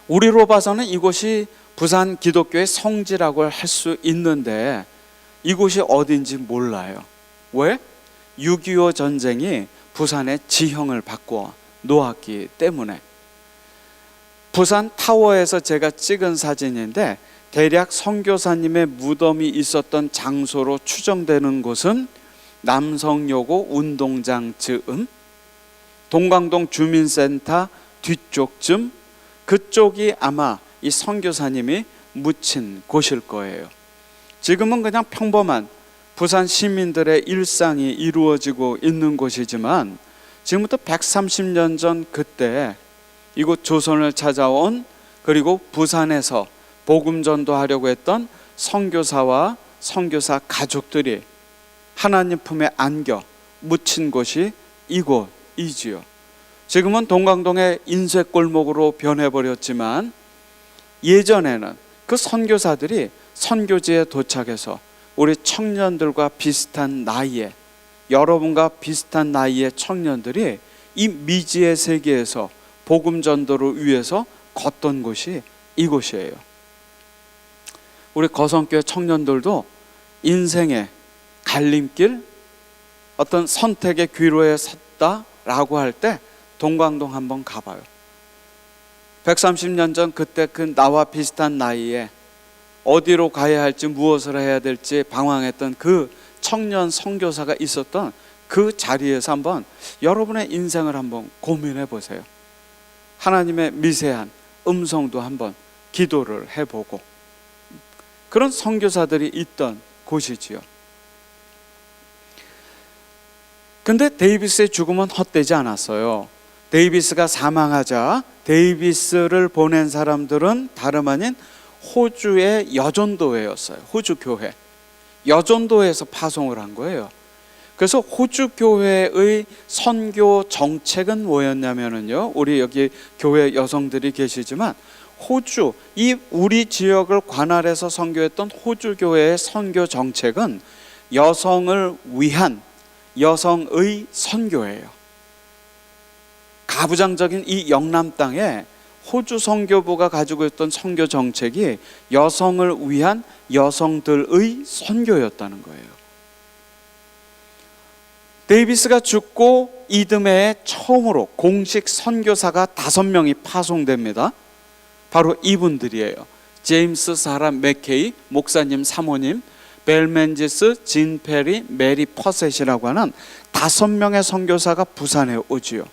우리로 봐서는 이곳이 부산 기독교의 성지라고 할 수 있는데 이곳이 어딘지 몰라요. 왜? 6.25 전쟁이 부산의 지형을 바꿔 놓았기 때문에. 부산 타워에서 제가 찍은 사진인데 대략 선교사님의 무덤이 있었던 장소로 추정되는 곳은 남성여고 운동장 즈음, 동광동 주민센터 뒤쪽쯤, 그쪽이 아마 이 선교사님이 묻힌 곳일 거예요. 지금은 그냥 평범한 부산 시민들의 일상이 이루어지고 있는 곳이지만 지금부터 130년 전 그때 이곳 조선을 찾아온, 그리고 부산에서 복음 전도하려고 했던 선교사와 선교사 가족들이 하나님 품에 안겨 묻힌 곳이 이곳이지요. 지금은 동광동의 인쇄골목으로 변해버렸지만 예전에는 그 선교사들이 선교지에 도착해서 우리 청년들과 비슷한 나이에, 여러분과 비슷한 나이의 청년들이 이 미지의 세계에서 복음 전도를 위해서 걷던 곳이 이곳이에요. 우리 거성교회 청년들도 인생의 갈림길, 어떤 선택의 귀로에 섰다라고 할 때 동광동 한번 가봐요. 130년 전 그때 그 나와 비슷한 나이에 어디로 가야 할지 무엇을 해야 될지 방황했던 그 청년 선교사가 있었던 그 자리에서 한번 여러분의 인생을 한번 고민해 보세요. 하나님의 미세한 음성도 한번 기도를 해보고, 그런 선교사들이 있던 곳이지요. 근데 데이비스의 죽음은 헛되지 않았어요. 데이비스가 사망하자 데이비스를 보낸 사람들은 다름 아닌 호주의 여전도회였어요. 호주 교회. 여전도회에서 파송을 한 거예요. 그래서 호주 교회의 선교 정책은 뭐였냐면요, 우리 여기 교회 여성들이 계시지만 호주, 이 우리 지역을 관할해서 선교했던 호주 교회의 선교 정책은 여성을 위한 여성의 선교예요. 가부장적인 이 영남 땅에 호주 선교부가 가지고 있던 선교 정책이 여성을 위한 여성들의 선교였다는 거예요. 데이비스가 죽고 이듬해에 처음으로 공식 선교사가 5명이 파송됩니다. 바로 이분들이에요. 제임스 사라 맥케이 목사님 사모님, 벨멘지스, 진 페리, 메리 퍼셋이라고 하는 5명의 선교사가 부산에 오지요.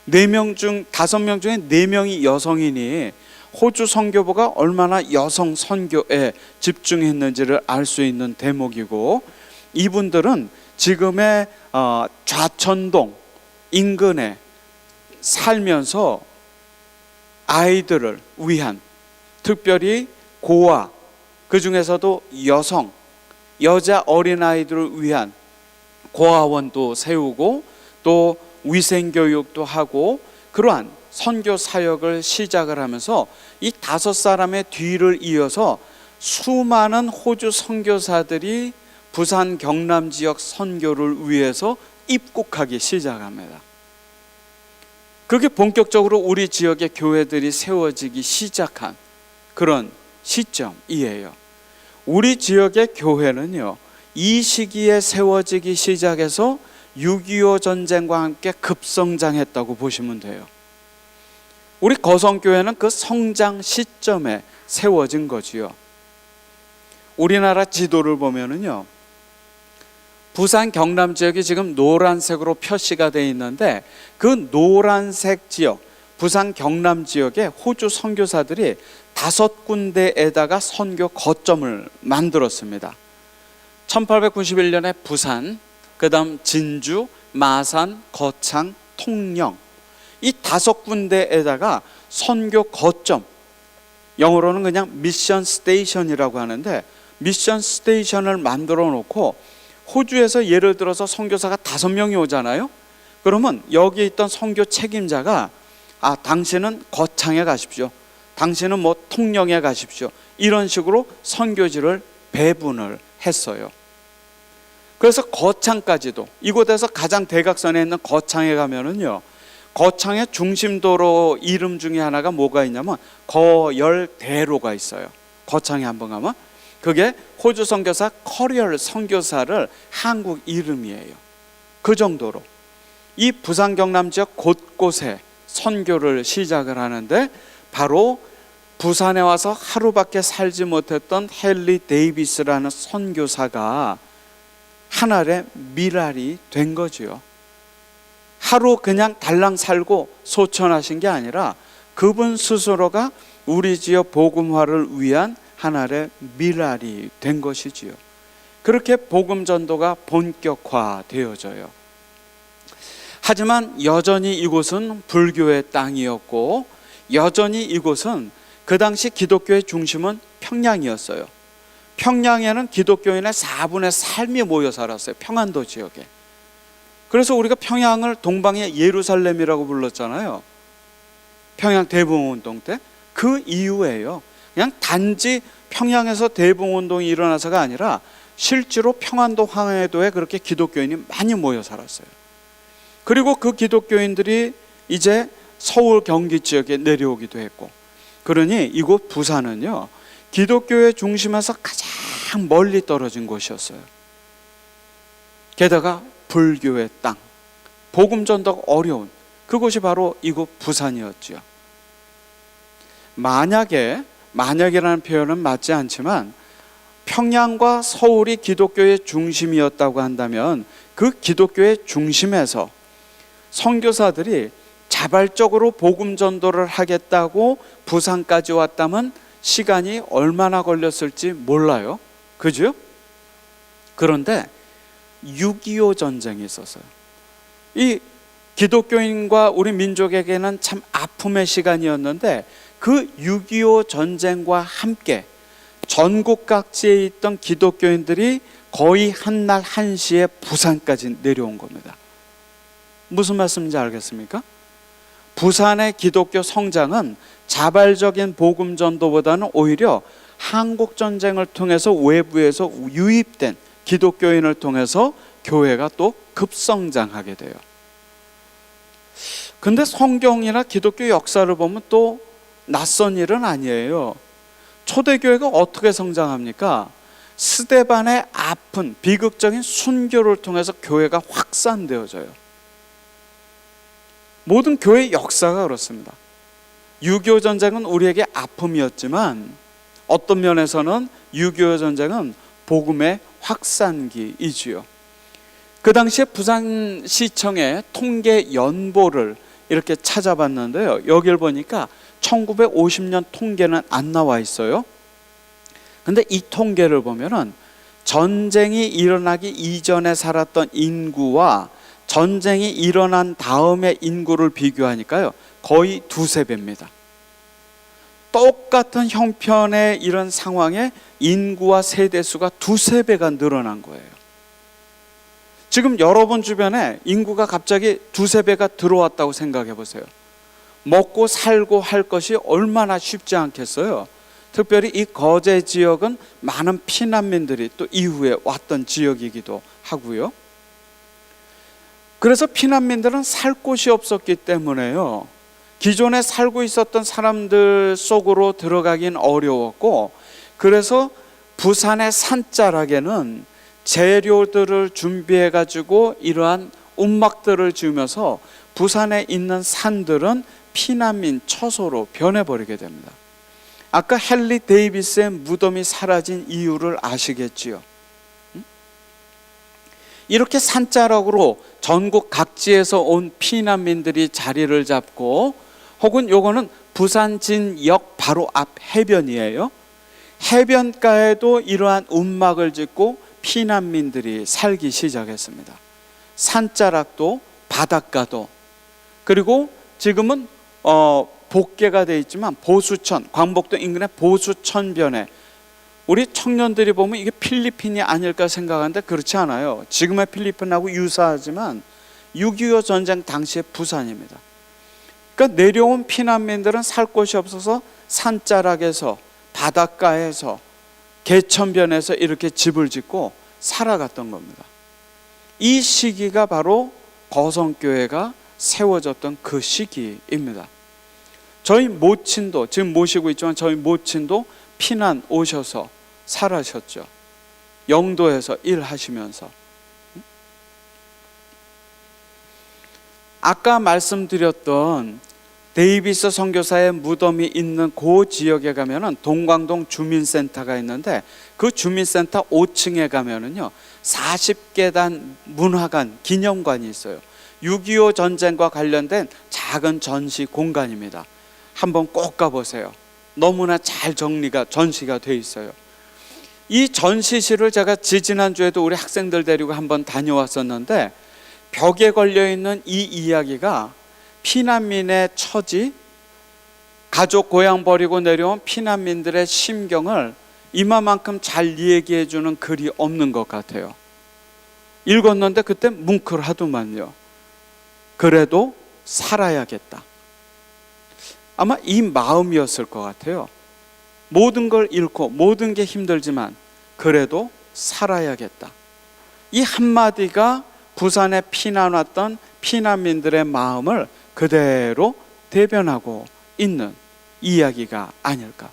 5명 중 5명 중에 4명이 여성이니 호주 선교부가 얼마나 여성 선교에 집중했는지를 알 수 있는 대목이고, 이분들은 지금의 좌천동 인근에 살면서 아이들을 위한, 특별히 고아, 그 중에서도 여자 어린아이들을 위한 고아원도 세우고 또 위생교육도 하고 그러한 선교 사역을 시작을 하면서 이 5사람의 뒤를 이어서 수많은 호주 선교사들이 부산 경남 지역 선교를 위해서 입국하기 시작합니다. 그게 본격적으로 우리 지역의 교회들이 세워지기 시작한 그런 시점이에요. 우리 지역의 교회는요, 이 시기에 세워지기 시작해서 6.25 전쟁과 함께 급성장했다고 보시면 돼요. 우리 거성교회는 그 성장 시점에 세워진 거지요. 우리나라 지도를 보면은요, 부산 경남 지역이 지금 노란색으로 표시가 되어 있는데, 그 노란색 지역, 부산 경남 지역에 호주 선교사들이 5군데에다가 선교 거점을 만들었습니다. 1891년에 부산, 그 다음 진주, 마산, 거창, 통영, 이 5군데에다가 선교 거점, 영어로는 그냥 미션 스테이션이라고 하는데, 미션 스테이션을 만들어 놓고 호주에서 예를 들어서 선교사가 5명이 오잖아요. 그러면 여기 있던 선교 책임자가 당신은 거창에 가십시오, 당신은 뭐 통영에 가십시오, 이런 식으로 선교지를 배분을 했어요. 그래서 거창까지도, 이곳에서 가장 대각선에 있는 거창에 가면은요, 거창의 중심도로 이름 중에 하나가 뭐가 있냐면 거열대로가 있어요. 거창에 한번 가면 그게 호주 선교사 커리얼 선교사를 한국 이름이에요. 그 정도로 이 부산 경남 지역 곳곳에 선교를 시작을 하는데, 바로 부산에 와서 하루밖에 살지 못했던 헨리 데이비스라는 선교사가 하늘의 미랄이 된 거지요. 하루 그냥 달랑 살고 소천하신 게 아니라 그분 스스로가 우리 지역 복음화를 위한 하늘의 미랄이 된 것이지요. 그렇게 복음 전도가 본격화되어져요. 하지만 여전히 이곳은 불교의 땅이었고, 여전히 이곳은 그 당시 기독교의 중심은 평양이었어요. 평양에는 기독교인의 4분의 3이 모여 살았어요. 평안도 지역에. 그래서 우리가 평양을 동방의 예루살렘이라고 불렀잖아요. 평양 대봉운동 때. 그 이유예요. 그냥 단지 평양에서 대봉운동이 일어나서가 아니라 실제로 평안도 황해도에 그렇게 기독교인이 많이 모여 살았어요. 그리고 그 기독교인들이 이제 서울 경기 지역에 내려오기도 했고, 그러니 이곳 부산은요, 기독교의 중심에서 가장 멀리 떨어진 곳이었어요. 게다가 불교의 땅, 복음 전도가 어려운 그곳이 바로 이곳 부산이었죠. 만약이라는 표현은 맞지 않지만 평양과 서울이 기독교의 중심이었다고 한다면, 그 기독교의 중심에서 선교사들이 자발적으로 복음 전도를 하겠다고 부산까지 왔다면 시간이 얼마나 걸렸을지 몰라요. 그죠? 그런데 6.25 전쟁이 있었어요. 이 기독교인과 우리 민족에게는 참 아픔의 시간이었는데, 그 6.25 전쟁과 함께 전국 각지에 있던 기독교인들이 거의 한날 한시에 부산까지 내려온 겁니다. 무슨 말씀인지 알겠습니까? 부산의 기독교 성장은 자발적인 복음 전도보다는 오히려 한국 전쟁을 통해서 외부에서 유입된 기독교인을 통해서 교회가 또 급성장하게 돼요. 근데 성경이나 기독교 역사를 보면 또 낯선 일은 아니에요. 초대교회가 어떻게 성장합니까? 스데반의 아픈 비극적인 순교를 통해서 교회가 확산되어져요. 모든 교회의 역사가 그렇습니다. 6.25 전쟁은 우리에게 아픔이었지만 어떤 면에서는 6.25 전쟁은 복음의 확산기이지요. 그 당시에 부산시청의 통계 연보를 이렇게 찾아봤는데요, 여기를 보니까 1950년 통계는 안 나와 있어요. 근데 이 통계를 보면은 전쟁이 일어나기 이전에 살았던 인구와 전쟁이 일어난 다음에 인구를 비교하니까요, 거의 2~3배입니다. 똑같은 형편의 이런 상황에 인구와 세대수가 2~3배가 늘어난 거예요. 지금 여러분 주변에 인구가 갑자기 2~3배가 들어왔다고 생각해 보세요. 먹고 살고 할 것이 얼마나 쉽지 않겠어요. 특별히 이 거제 지역은 많은 피난민들이 또 이후에 왔던 지역이기도 하고요. 그래서 피난민들은 살 곳이 없었기 때문에요, 기존에 살고 있었던 사람들 속으로 들어가긴 어려웠고, 그래서 부산의 산자락에는 재료들을 준비해 가지고 이러한 움막들을 지으면서 부산에 있는 산들은 피난민 처소로 변해버리게 됩니다. 아까 헨리 데이비스의 무덤이 사라진 이유를 아시겠지요? 이렇게 산자락으로 전국 각지에서 온 피난민들이 자리를 잡고, 혹은 요거는 부산진역 바로 앞 해변이에요. 해변가에도 이러한 움막을 짓고 피난민들이 살기 시작했습니다. 산자락도 바닷가도, 그리고 지금은 복개가 되어 있지만 보수천, 광복도 인근의 보수천변에 우리 청년들이 보면 이게 필리핀이 아닐까 생각하는데 그렇지 않아요. 지금의 필리핀하고 유사하지만 6.25 전쟁 당시의 부산입니다. 그러니까 내려온 피난민들은 살 곳이 없어서 산자락에서, 바닷가에서, 개천변에서 이렇게 집을 짓고 살아갔던 겁니다. 이 시기가 바로 거성교회가 세워졌던 그 시기입니다. 저희 모친도, 지금 모시고 있지만 저희 모친도 피난 오셔서 살아셨죠. 영도에서 일하시면서. 아까 말씀드렸던 데이비스 선교사의 무덤이 있는 그 지역에 가면은 동광동 주민센터가 있는데, 그 주민센터 5층에 가면은요 40계단 문화관 기념관이 있어요. 6.25 전쟁과 관련된 작은 전시 공간입니다. 한번 꼭 가보세요. 너무나 잘 정리가, 전시가 되어 있어요. 이 전시실을 제가 지지난주에도 우리 학생들 데리고 한번 다녀왔었는데, 벽에 걸려있는 이 이야기가 피난민의 처지, 가족 고향 버리고 내려온 피난민들의 심경을 이마만큼 잘 얘기해 주는 글이 없는 것 같아요. 읽었는데 그때 뭉클하더만요. 그래도 살아야겠다. 아마 이 마음이었을 것 같아요. 모든 걸 잃고 모든 게 힘들지만 그래도 살아야겠다. 이 한마디가 부산에 피난 왔던 피난민들의 마음을 그대로 대변하고 있는 이야기가 아닐까.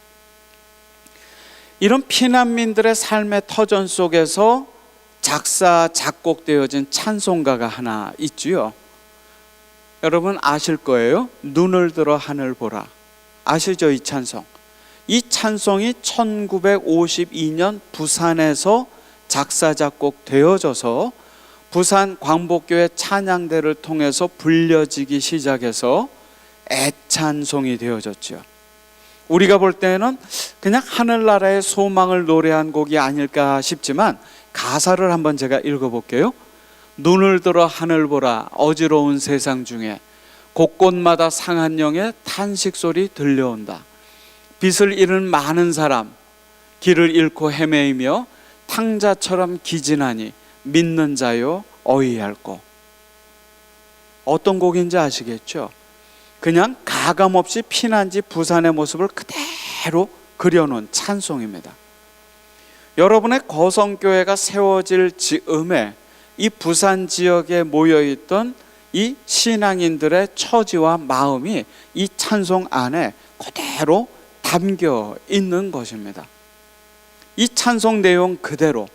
이런 피난민들의 삶의 터전 속에서 작사, 작곡되어진 찬송가가 하나 있지요. 여러분 아실 거예요. 눈을 들어 하늘 보라. 아시죠, 이 찬송? 이 찬송이 1952년 부산에서 작사, 작곡되어져서 부산 광복교회 찬양대를 통해서 불려지기 시작해서 애찬송이 되어졌죠. 우리가 볼 때는 그냥 하늘나라의 소망을 노래한 곡이 아닐까 싶지만 가사를 한번 제가 읽어볼게요. 눈을 들어 하늘 보라. 어지러운 세상 중에 곳곳마다 상한 영의 탄식 소리 들려온다. 빛을 잃은 많은 사람, 길을 잃고 헤매이며 탕자처럼 기진하니 믿는 자요 어이할꼬. 어떤 곡인지 아시겠죠? 그냥 가감없이 피난지 부산의 모습을 그대로 그려놓은 찬송입니다. 여러분의 거성교회가 세워질 즈음에 이 부산 지역에 모여있던 이 신앙인들의 처지와 마음이 이 찬송 안에 그대로 담겨 있는 것입니다. 이 찬송 내용 그대로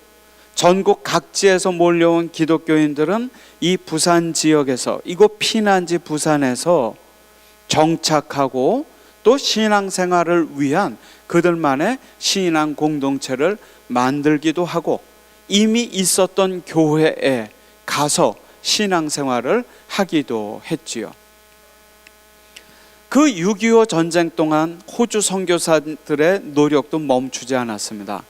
전국 각지에서 몰려온 기독교인들은 이 부산 지역에서, 이곳 피난지 부산에서 정착하고 또 신앙생활을 위한 그들만의 신앙 공동체를 만들기도 하고 이미 있었던 교회에 가서 신앙생활을 하기도 했지요. 그 6.25 전쟁 동안 호주 선교사들의 노력도 멈추지 않았습니다.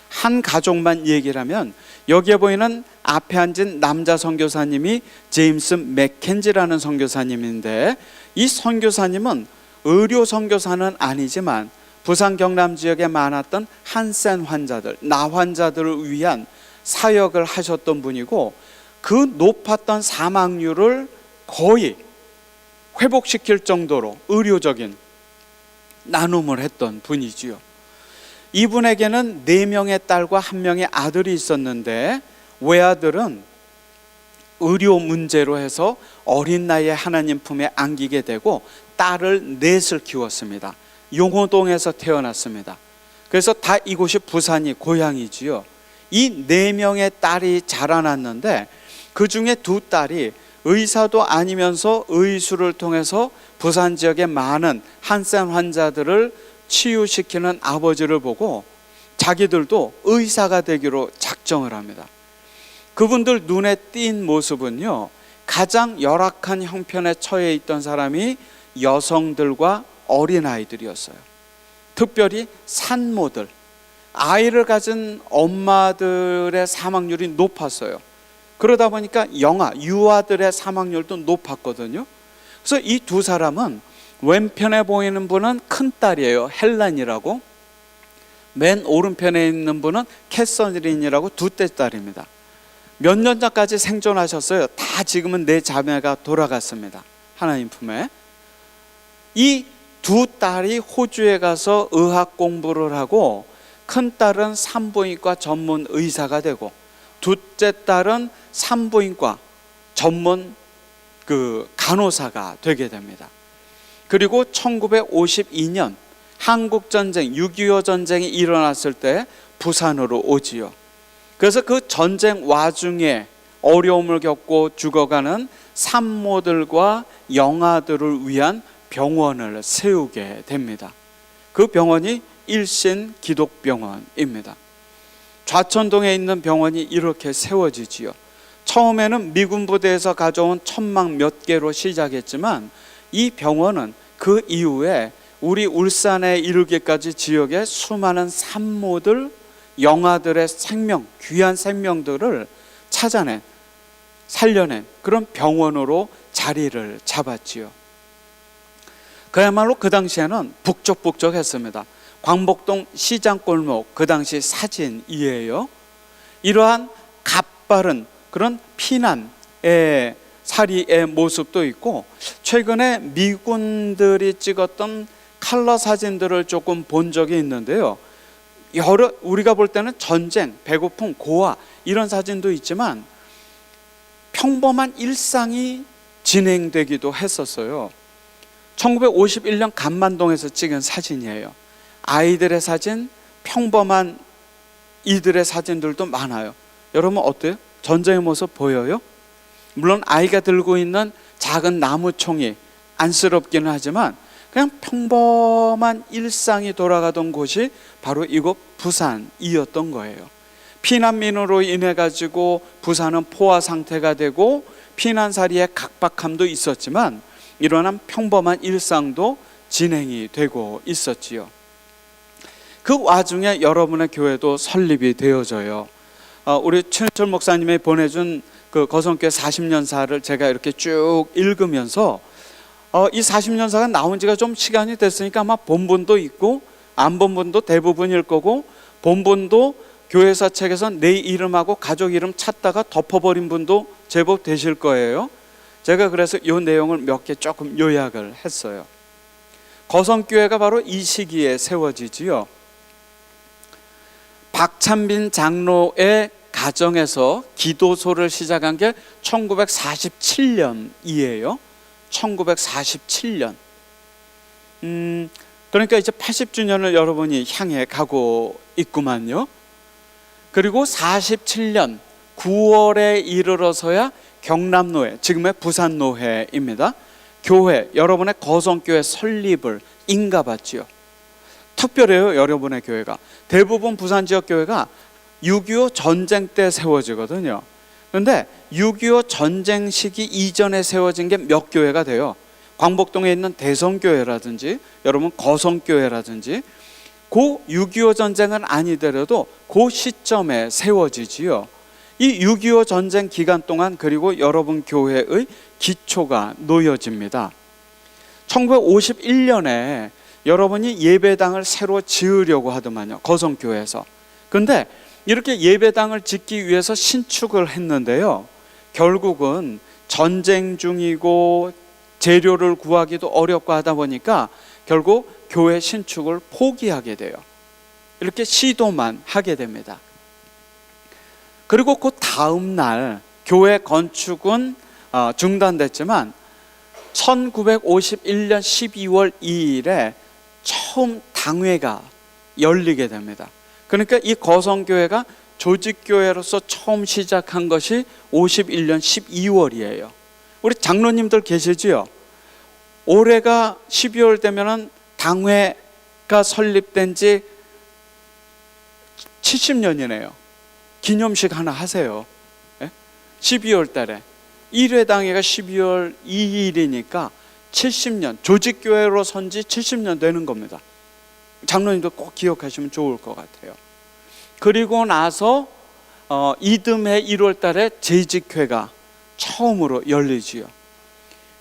한 가족만 얘기를 하면 여기에 보이는 앞에 앉은 남자 선교사님이 제임스 맥켄지라는 선교사님인데, 이 선교사님은 의료 선교사는 아니지만 부산 경남 지역에 많았던 한센 환자들, 나 환자들을 위한 사역을 하셨던 분이고, 그 높았던 사망률을 거의 회복시킬 정도로 의료적인 나눔을 했던 분이지요. 이분에게는 4명의 딸과 1명의 아들이 있었는데, 외아들은 의료 문제로 해서 어린 나이에 하나님 품에 안기게 되고 딸을 넷을 키웠습니다. 용호동에서 태어났습니다. 그래서 다 이곳이 부산이 고향이지요. 이 4명의 딸이 자라났는데 그 중에 2딸이 의사도 아니면서 의술을 통해서 부산 지역의 많은 한센 환자들을 치유시키는 아버지를 보고 자기들도 의사가 되기로 작정을 합니다. 그분들 눈에 띈 모습은요, 가장 열악한 형편에 처해 있던 사람이 여성들과 어린아이들이었어요. 특별히 산모들, 아이를 가진 엄마들의 사망률이 높았어요. 그러다 보니까 유아들의 사망률도 높았거든요. 그래서 이 2 사람은 왼편에 보이는 분은 큰딸이에요. 헬란이라고. 맨 오른편에 있는 분은 캐서린이라고 2째 딸입니다. 몇 년 전까지 생존하셨어요. 다 지금은 4 자매가 돌아갔습니다. 하나님 품에. 이 2 딸이 호주에 가서 의학 공부를 하고 큰 딸은 산부인과 전문 의사가 되고 2째 딸은 산부인과 전문 간호사가 되게 됩니다. 그리고 1952년 한국전쟁 6.25 전쟁이 일어났을 때 부산으로 오지요. 그래서 그 전쟁 와중에 어려움을 겪고 죽어가는 산모들과 영아들을 위한 병원을 세우게 됩니다. 그 병원이 일신 기독병원입니다. 좌천동에 있는 병원이 이렇게 세워지지요. 처음에는 미군 부대에서 가져온 천막 몇 개로 시작했지만 이 병원은 그 이후에 우리 울산에 이르기까지 지역의 수많은 산모들, 영아들의 생명, 귀한 생명들을 찾아낸, 살려낸 그런 병원으로 자리를 잡았지요. 그야말로 그 당시에는 북적북적했습니다. 광복동 시장골목, 그 당시 사진이에요. 이러한 값바른 그런 피난의 사리의 모습도 있고, 최근에 미군들이 찍었던 컬러 사진들을 조금 본 적이 있는데요. 우리가 볼 때는 전쟁, 배고픔, 고아 이런 사진도 있지만 평범한 일상이 진행되기도 했었어요. 1951년 간만동에서 찍은 사진이에요. 아이들의 사진, 평범한 이들의 사진들도 많아요. 여러분 어때요? 전쟁의 모습 보여요? 물론 아이가 들고 있는 작은 나무총이 안쓰럽기는 하지만 그냥 평범한 일상이 돌아가던 곳이 바로 이곳 부산이었던 거예요. 피난민으로 인해 가지고 부산은 포화 상태가 되고 피난살이의 각박함도 있었지만 일어난 평범한 일상도 진행이 되고 있었지요. 그 와중에 여러분의 교회도 설립이 되어져요. 우리 최철 목사님이 보내준 그 거성교회 40년사를 제가 이렇게 쭉 읽으면서 이 40년사가 나온 지가 좀 시간이 됐으니까 아마 본분도 있고 안 본분도 대부분일 거고, 본분도 교회사 책에서 내 이름하고 가족 이름 찾다가 덮어버린 분도 제법 되실 거예요. 제가 그래서 이 내용을 몇 개 조금 요약을 했어요. 거성교회가 바로 이 시기에 세워지지요. 박찬빈 장로의 가정에서 기도소를 시작한 게 1947년이에요. 1947년. 그러니까 이제 80주년을 여러분이 향해 가고 있구만요. 그리고 47년 9월에 이르러서야 경남노회, 지금의 부산노회입니다. 교회, 여러분의 거성교회 설립을 인가받지요. 특별해요, 여러분의 교회가. 대부분 부산 지역 교회가 6.25 전쟁 때 세워지거든요. 그런데 6.25 전쟁 시기 이전에 세워진 게 몇 교회가 돼요. 광복동에 있는 대성교회라든지 여러분 거성교회라든지 그 6.25 전쟁은 아니더라도 그 시점에 세워지지요. 이 6.25 전쟁 기간 동안 그리고 여러분 교회의 기초가 놓여집니다. 1951년에 여러분이 예배당을 새로 지으려고 하더만요, 거성교회에서. 그런데 이렇게 예배당을 짓기 위해서 신축을 했는데요, 결국은 전쟁 중이고 재료를 구하기도 어렵고 하다 보니까 결국 교회 신축을 포기하게 돼요. 이렇게 시도만 하게 됩니다. 그리고 그 다음 날 교회 건축은 중단됐지만 1951년 12월 2일에 처음 당회가 열리게 됩니다. 그러니까 이 거성교회가 조직교회로서 처음 시작한 것이 51년 12월이에요. 우리 장로님들 계시지요? 올해가 12월 되면은 당회가 설립된 지 70년이네요. 기념식 하나 하세요. 12월 달에 1회 당회가 12월 2일이니까 70년, 조직교회로 선지 70년 되는 겁니다. 장로님도 꼭 기억하시면 좋을 것 같아요. 그리고 나서 이듬해 1월 달에 재직회가 처음으로 열리지요.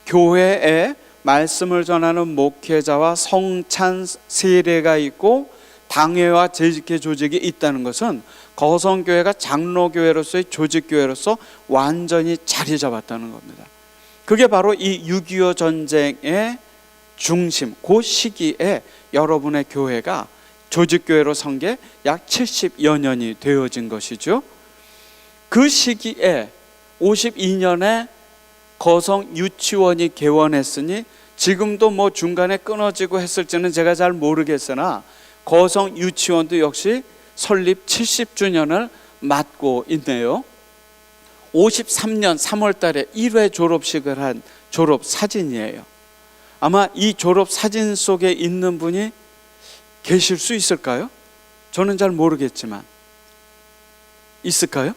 교회에 말씀을 전하는 목회자와 성찬 세례가 있고 당회와 재직회 조직이 있다는 것은 거성교회가 장로교회로서의 조직교회로서 완전히 자리 잡았다는 겁니다. 그게 바로 이 6.25 전쟁의 중심, 그 시기에 여러분의 교회가 조직교회로 선 게 약 70여 년이 되어진 것이죠. 그 시기에 52년에 거성 유치원이 개원했으니 지금도 뭐 중간에 끊어지고 했을지는 제가 잘 모르겠으나 거성 유치원도 역시 설립 70주년을 맞고 있네요. 53년 3월 달에 1회 졸업식을 한 졸업 사진이에요. 아마 이 졸업 사진 속에 있는 분이 계실 수 있을까요? 저는 잘 모르겠지만 있을까요?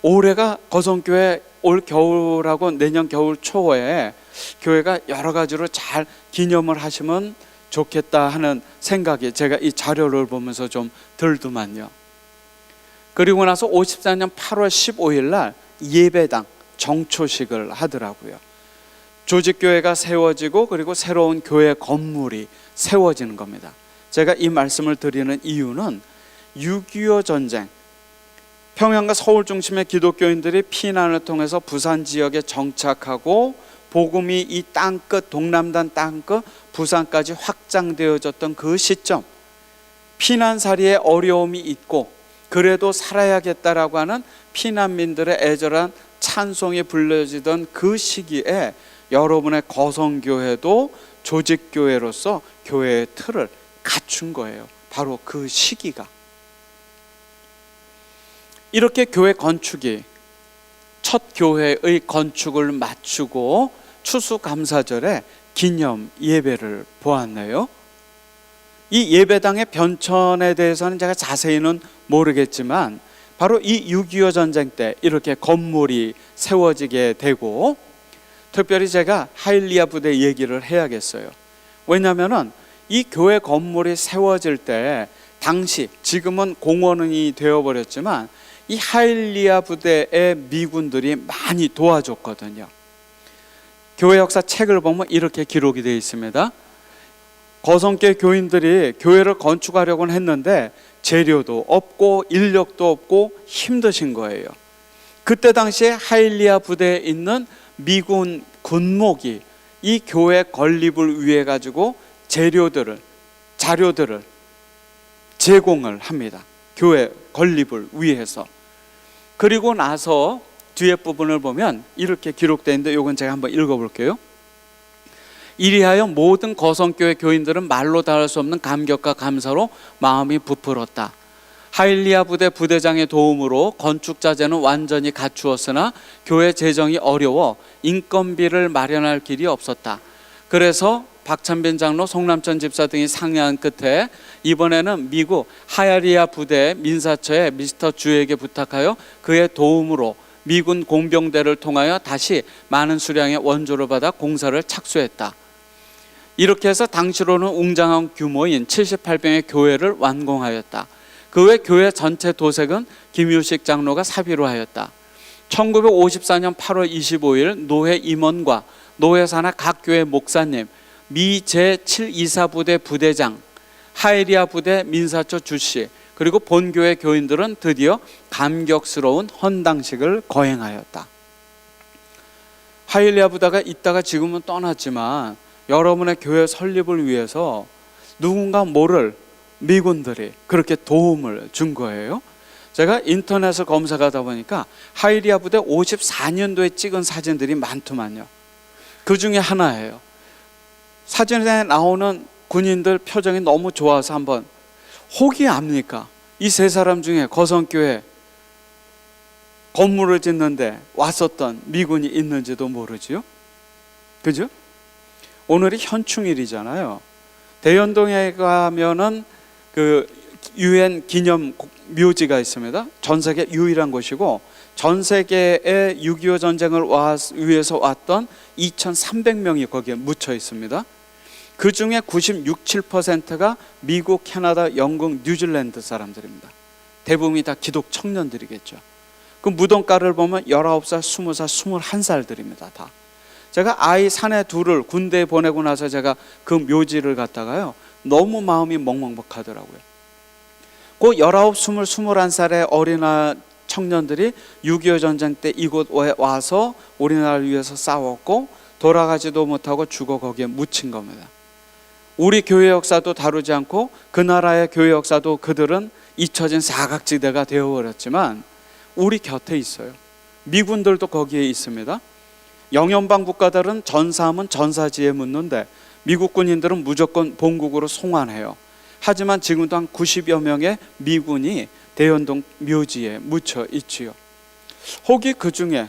올해가 거성교회 올 겨울하고 내년 겨울 초에 교회가 여러 가지로 잘 기념을 하시면 좋겠다 하는 생각이 제가 이 자료를 보면서 좀 들더만요. 그리고 나서 54년 8월 15일 날 예배당 정초식을 하더라고요. 조직교회가 세워지고 그리고 새로운 교회 건물이 세워지는 겁니다. 제가 이 말씀을 드리는 이유는 6.25 전쟁, 평양과 서울 중심의 기독교인들이 피난을 통해서 부산 지역에 정착하고 복음이 이 땅끝, 동남단 땅끝, 부산까지 확장되어졌던 그 시점, 피난살이에 어려움이 있고 그래도 살아야겠다라고 하는 피난민들의 애절한 찬송이 불려지던 그 시기에 여러분의 거성교회도 조직교회로서 교회의 틀을 갖춘 거예요. 바로 그 시기가. 이렇게 교회 건축이 첫 교회의 건축을 마치고 추수감사절에 기념 예배를 보았네요. 이 예배당의 변천에 대해서는 제가 자세히는 모르겠지만 바로 이 6.25 전쟁 때 이렇게 건물이 세워지게 되고, 특별히 제가 하일리아 부대 얘기를 해야겠어요. 왜냐하면 이 교회 건물이 세워질 때 당시, 지금은 공원이 되어버렸지만 이 하일리아 부대의 미군들이 많이 도와줬거든요. 교회 역사 책을 보면 이렇게 기록이 되어 있습니다. 거성교회 교인들이 교회를 건축하려고는 했는데 재료도 없고 인력도 없고 힘드신 거예요. 그때 당시에 하일리아 부대에 있는 미군 군목이 이 교회 건립을 위해 가지고 자료들을 제공을 합니다. 교회 건립을 위해서. 그리고 나서 뒤에 부분을 보면 이렇게 기록되어 있는데 이건 제가 한번 읽어볼게요. 이리하여 모든 거성교회 교인들은 말로 다할 수 없는 감격과 감사로 마음이 부풀었다. 하일리아 부대 부대장의 도움으로 건축 자재는 완전히 갖추었으나 교회 재정이 어려워 인건비를 마련할 길이 없었다. 그래서 박찬빈 장로, 송남천 집사 등이 상의한 끝에 이번에는 미국 하일리아 부대 민사처의 미스터 주에게 부탁하여 그의 도움으로 미군 공병대를 통하여 다시 많은 수량의 원조를 받아 공사를 착수했다. 이렇게 해서 당시로는 웅장한 규모인 78병의 교회를 완공하였다. 그 외 교회 전체 도색은 김유식 장로가 사비로 하였다. 1954년 8월 25일 노회 임원과 노회 산하 각 교회 목사님, 미 제724부대 부대장, 하일리아 부대 민사처 주씨, 그리고 본교회 교인들은 드디어 감격스러운 헌당식을 거행하였다. 하일리아 부대가 있다가 지금은 떠났지만 여러분의 교회 설립을 위해서 누군가 모를 미군들이 그렇게 도움을 준 거예요. 제가 인터넷을 검색하다 보니까 하일리아 부대 54년도에 찍은 사진들이 많더만요. 그 중에 하나예요. 사진에 나오는 군인들 표정이 너무 좋아서 한번 혹이 압니까? 이 세 사람 중에 거성교회 건물을 짓는데 왔었던 미군이 있는지도 모르지요. 그죠? 오늘이 현충일이잖아요. 대연동에 가면은 그 유엔 기념 묘지가 있습니다. 전 세계 유일한 곳이고, 전 세계의 6.25 전쟁을 위해서 왔던 2,300명이 거기에 묻혀 있습니다. 그 중에 96, 7%가 미국, 캐나다, 영국, 뉴질랜드 사람들입니다. 대부분이 다 기독 청년들이겠죠. 그 무덤가를 보면 19살, 20살, 21살들입니다. 다. 제가 아이 사내 둘을 군대에 보내고 나서 제가 그 묘지를 갔다가요, 너무 마음이 먹먹먹하더라고요. 그 19, 20, 21살의 어린아 청년들이 6.25 전쟁 때 이곳에 와서 우리나라를 위해서 싸웠고 돌아가지도 못하고 죽어 거기에 묻힌 겁니다. 우리 교회 역사도 다루지 않고 그 나라의 교회 역사도 그들은 잊혀진 사각지대가 되어버렸지만 우리 곁에 있어요. 미군들도 거기에 있습니다. 영연방 국가들은 전사하면 전사지에 묻는데 미국 군인들은 무조건 본국으로 송환해요. 하지만 지금도 한 90여 명의 미군이 대연동 묘지에 묻혀 있지요. 혹이 그 중에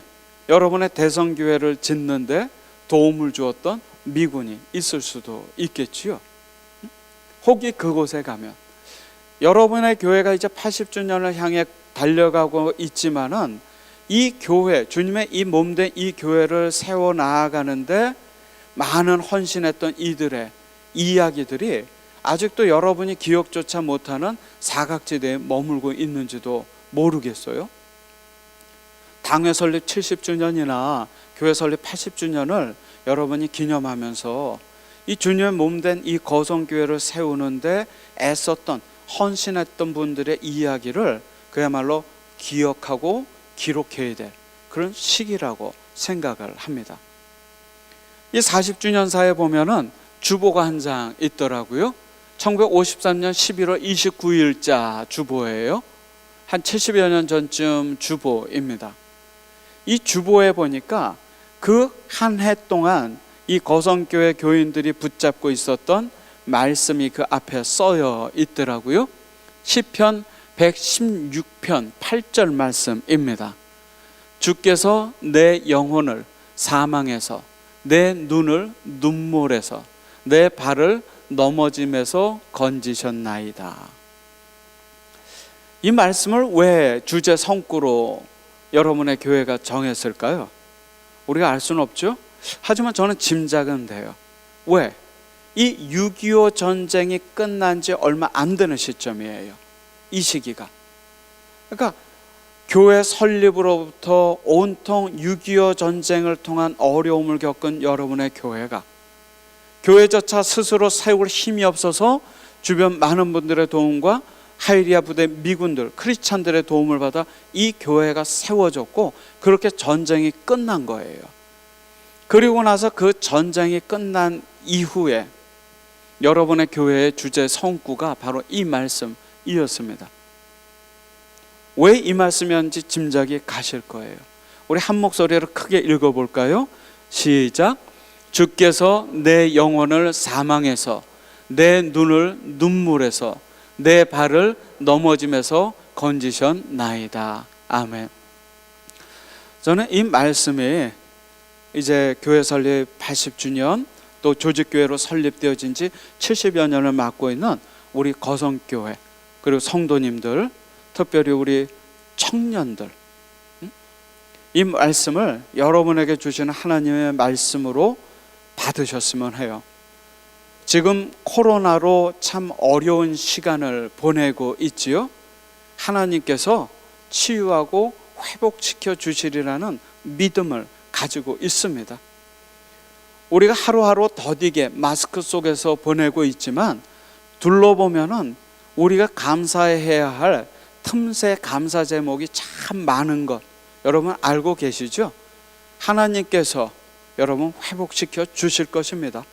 여러분의 대성교회를 짓는데 도움을 주었던 미군이 있을 수도 있겠지요. 혹이 그곳에 가면 여러분의 교회가 이제 80주년을 향해 달려가고 있지만은 이 교회, 주님의 이 몸된 이 교회를 세워 나아가는데 많은 헌신했던 이들의 이야기들이 아직도 여러분이 기억조차 못하는 사각지대에 머물고 있는지도 모르겠어요. 당회 설립 70주년이나 교회 설립 80주년을 여러분이 기념하면서 이 주님의 몸된 이 거성교회를 세우는데 애썼던 헌신했던 분들의 이야기를 그야말로 기억하고 기록해야 될 그런 시기라고 생각을 합니다. 이 40주년사에 보면은 주보가 한 장 있더라고요. 1953년 11월 29일자 주보예요. 한 70여 년 전쯤 주보입니다. 이 주보에 보니까 그 한 해 동안 이 거성교회 교인들이 붙잡고 있었던 말씀이 그 앞에 써여 있더라고요. 시편 116편 8절 말씀입니다. 주께서 내 영혼을 사망에서, 내 눈을 눈물에서, 내 발을 넘어짐에서 건지셨나이다. 이 말씀을 왜 주제 성구로 여러분의 교회가 정했을까요? 우리가 알 수는 없죠. 하지만 저는 짐작은 돼요. 왜? 이 6.25 전쟁이 끝난 지 얼마 안 되는 시점이에요. 이 시기가. 그러니까 교회 설립으로부터 온통 6.25 전쟁을 통한 어려움을 겪은 여러분의 교회가 교회조차 스스로 세울 힘이 없어서 주변 많은 분들의 도움과 하이리아 부대 미군들, 크리스찬들의 도움을 받아 이 교회가 세워졌고 그렇게 전쟁이 끝난 거예요. 그리고 나서 그 전쟁이 끝난 이후에 여러분의 교회의 주제 성구가 바로 이 말씀이었습니다. 왜 이 말씀이었는지 짐작이 가실 거예요. 우리 한 목소리로 크게 읽어볼까요? 시작. 주께서 내 영혼을 사망에서, 내 눈을 눈물에서, 내 발을 넘어짐에서 건지셨나이다. 아멘. 저는 이 말씀이 이제 교회 설립 80주년 또 조직교회로 설립되어진 지 70여 년을 맡고 있는 우리 거성교회 그리고 성도님들, 특별히 우리 청년들, 이 말씀을 여러분에게 주시는 하나님의 말씀으로 받으셨으면 해요. 지금 코로나로 참 어려운 시간을 보내고 있지요. 하나님께서 치유하고 회복시켜 주시리라는 믿음을 가지고 있습니다. 우리가 하루하루 더디게 마스크 속에서 보내고 있지만 둘러보면은 우리가 감사해야 할 틈새 감사 제목이 참 많은 것 여러분 알고 계시죠? 하나님께서 여러분 회복시켜 주실 것입니다.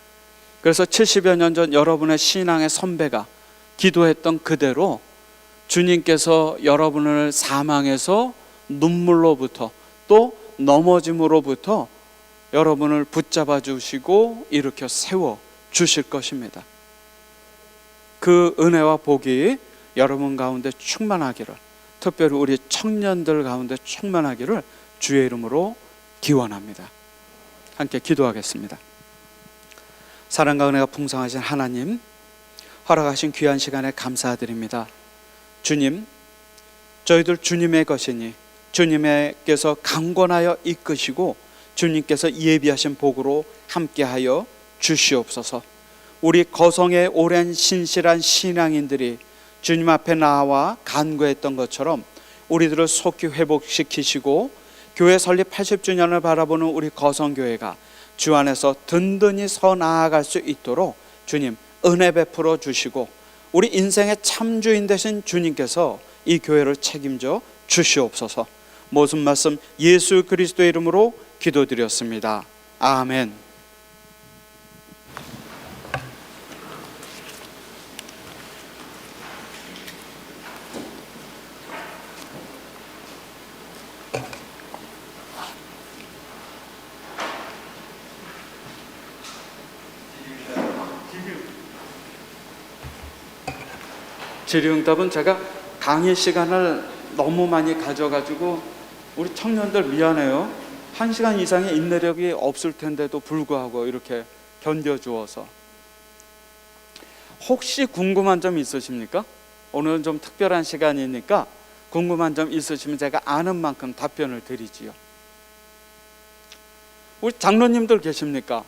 그래서 70여 년 전 여러분의 신앙의 선배가 기도했던 그대로 주님께서 여러분을 사망에서 눈물로부터 또 넘어짐으로부터 여러분을 붙잡아 주시고 일으켜 세워 주실 것입니다. 그 은혜와 복이 여러분 가운데 충만하기를, 특별히 우리 청년들 가운데 충만하기를 주의 이름으로 기원합니다. 함께 기도하겠습니다. 사랑과 은혜가 풍성하신 하나님, 허락하신 귀한 시간에 감사드립니다. 주님, 저희들 주님의 것이니 주님께서 강권하여 이끄시고 주님께서 예비하신 복으로 함께하여 주시옵소서. 우리 거성의 오랜 신실한 신앙인들이 주님 앞에 나와 간구했던 것처럼 우리들을 속히 회복시키시고 교회 설립 80주년을 바라보는 우리 거성교회가 주 안에서 든든히 서 나아갈 수 있도록 주님 은혜 베풀어 주시고 우리 인생의 참주인 되신 주님께서 이 교회를 책임져 주시옵소서. 모든 말씀 예수 그리스도의 이름으로 기도드렸습니다. 아멘. 질의응답은 제가 강의 시간을 너무 많이 가져가지고 우리 청년들 미안해요. 1시간 이상의 인내력이 없을 텐데도 불구하고 이렇게 견뎌주어서. 혹시 궁금한 점 있으십니까? 오늘은 좀 특별한 시간이니까 궁금한 점 있으시면 제가 아는 만큼 답변을 드리지요. 우리 장로님들 계십니까?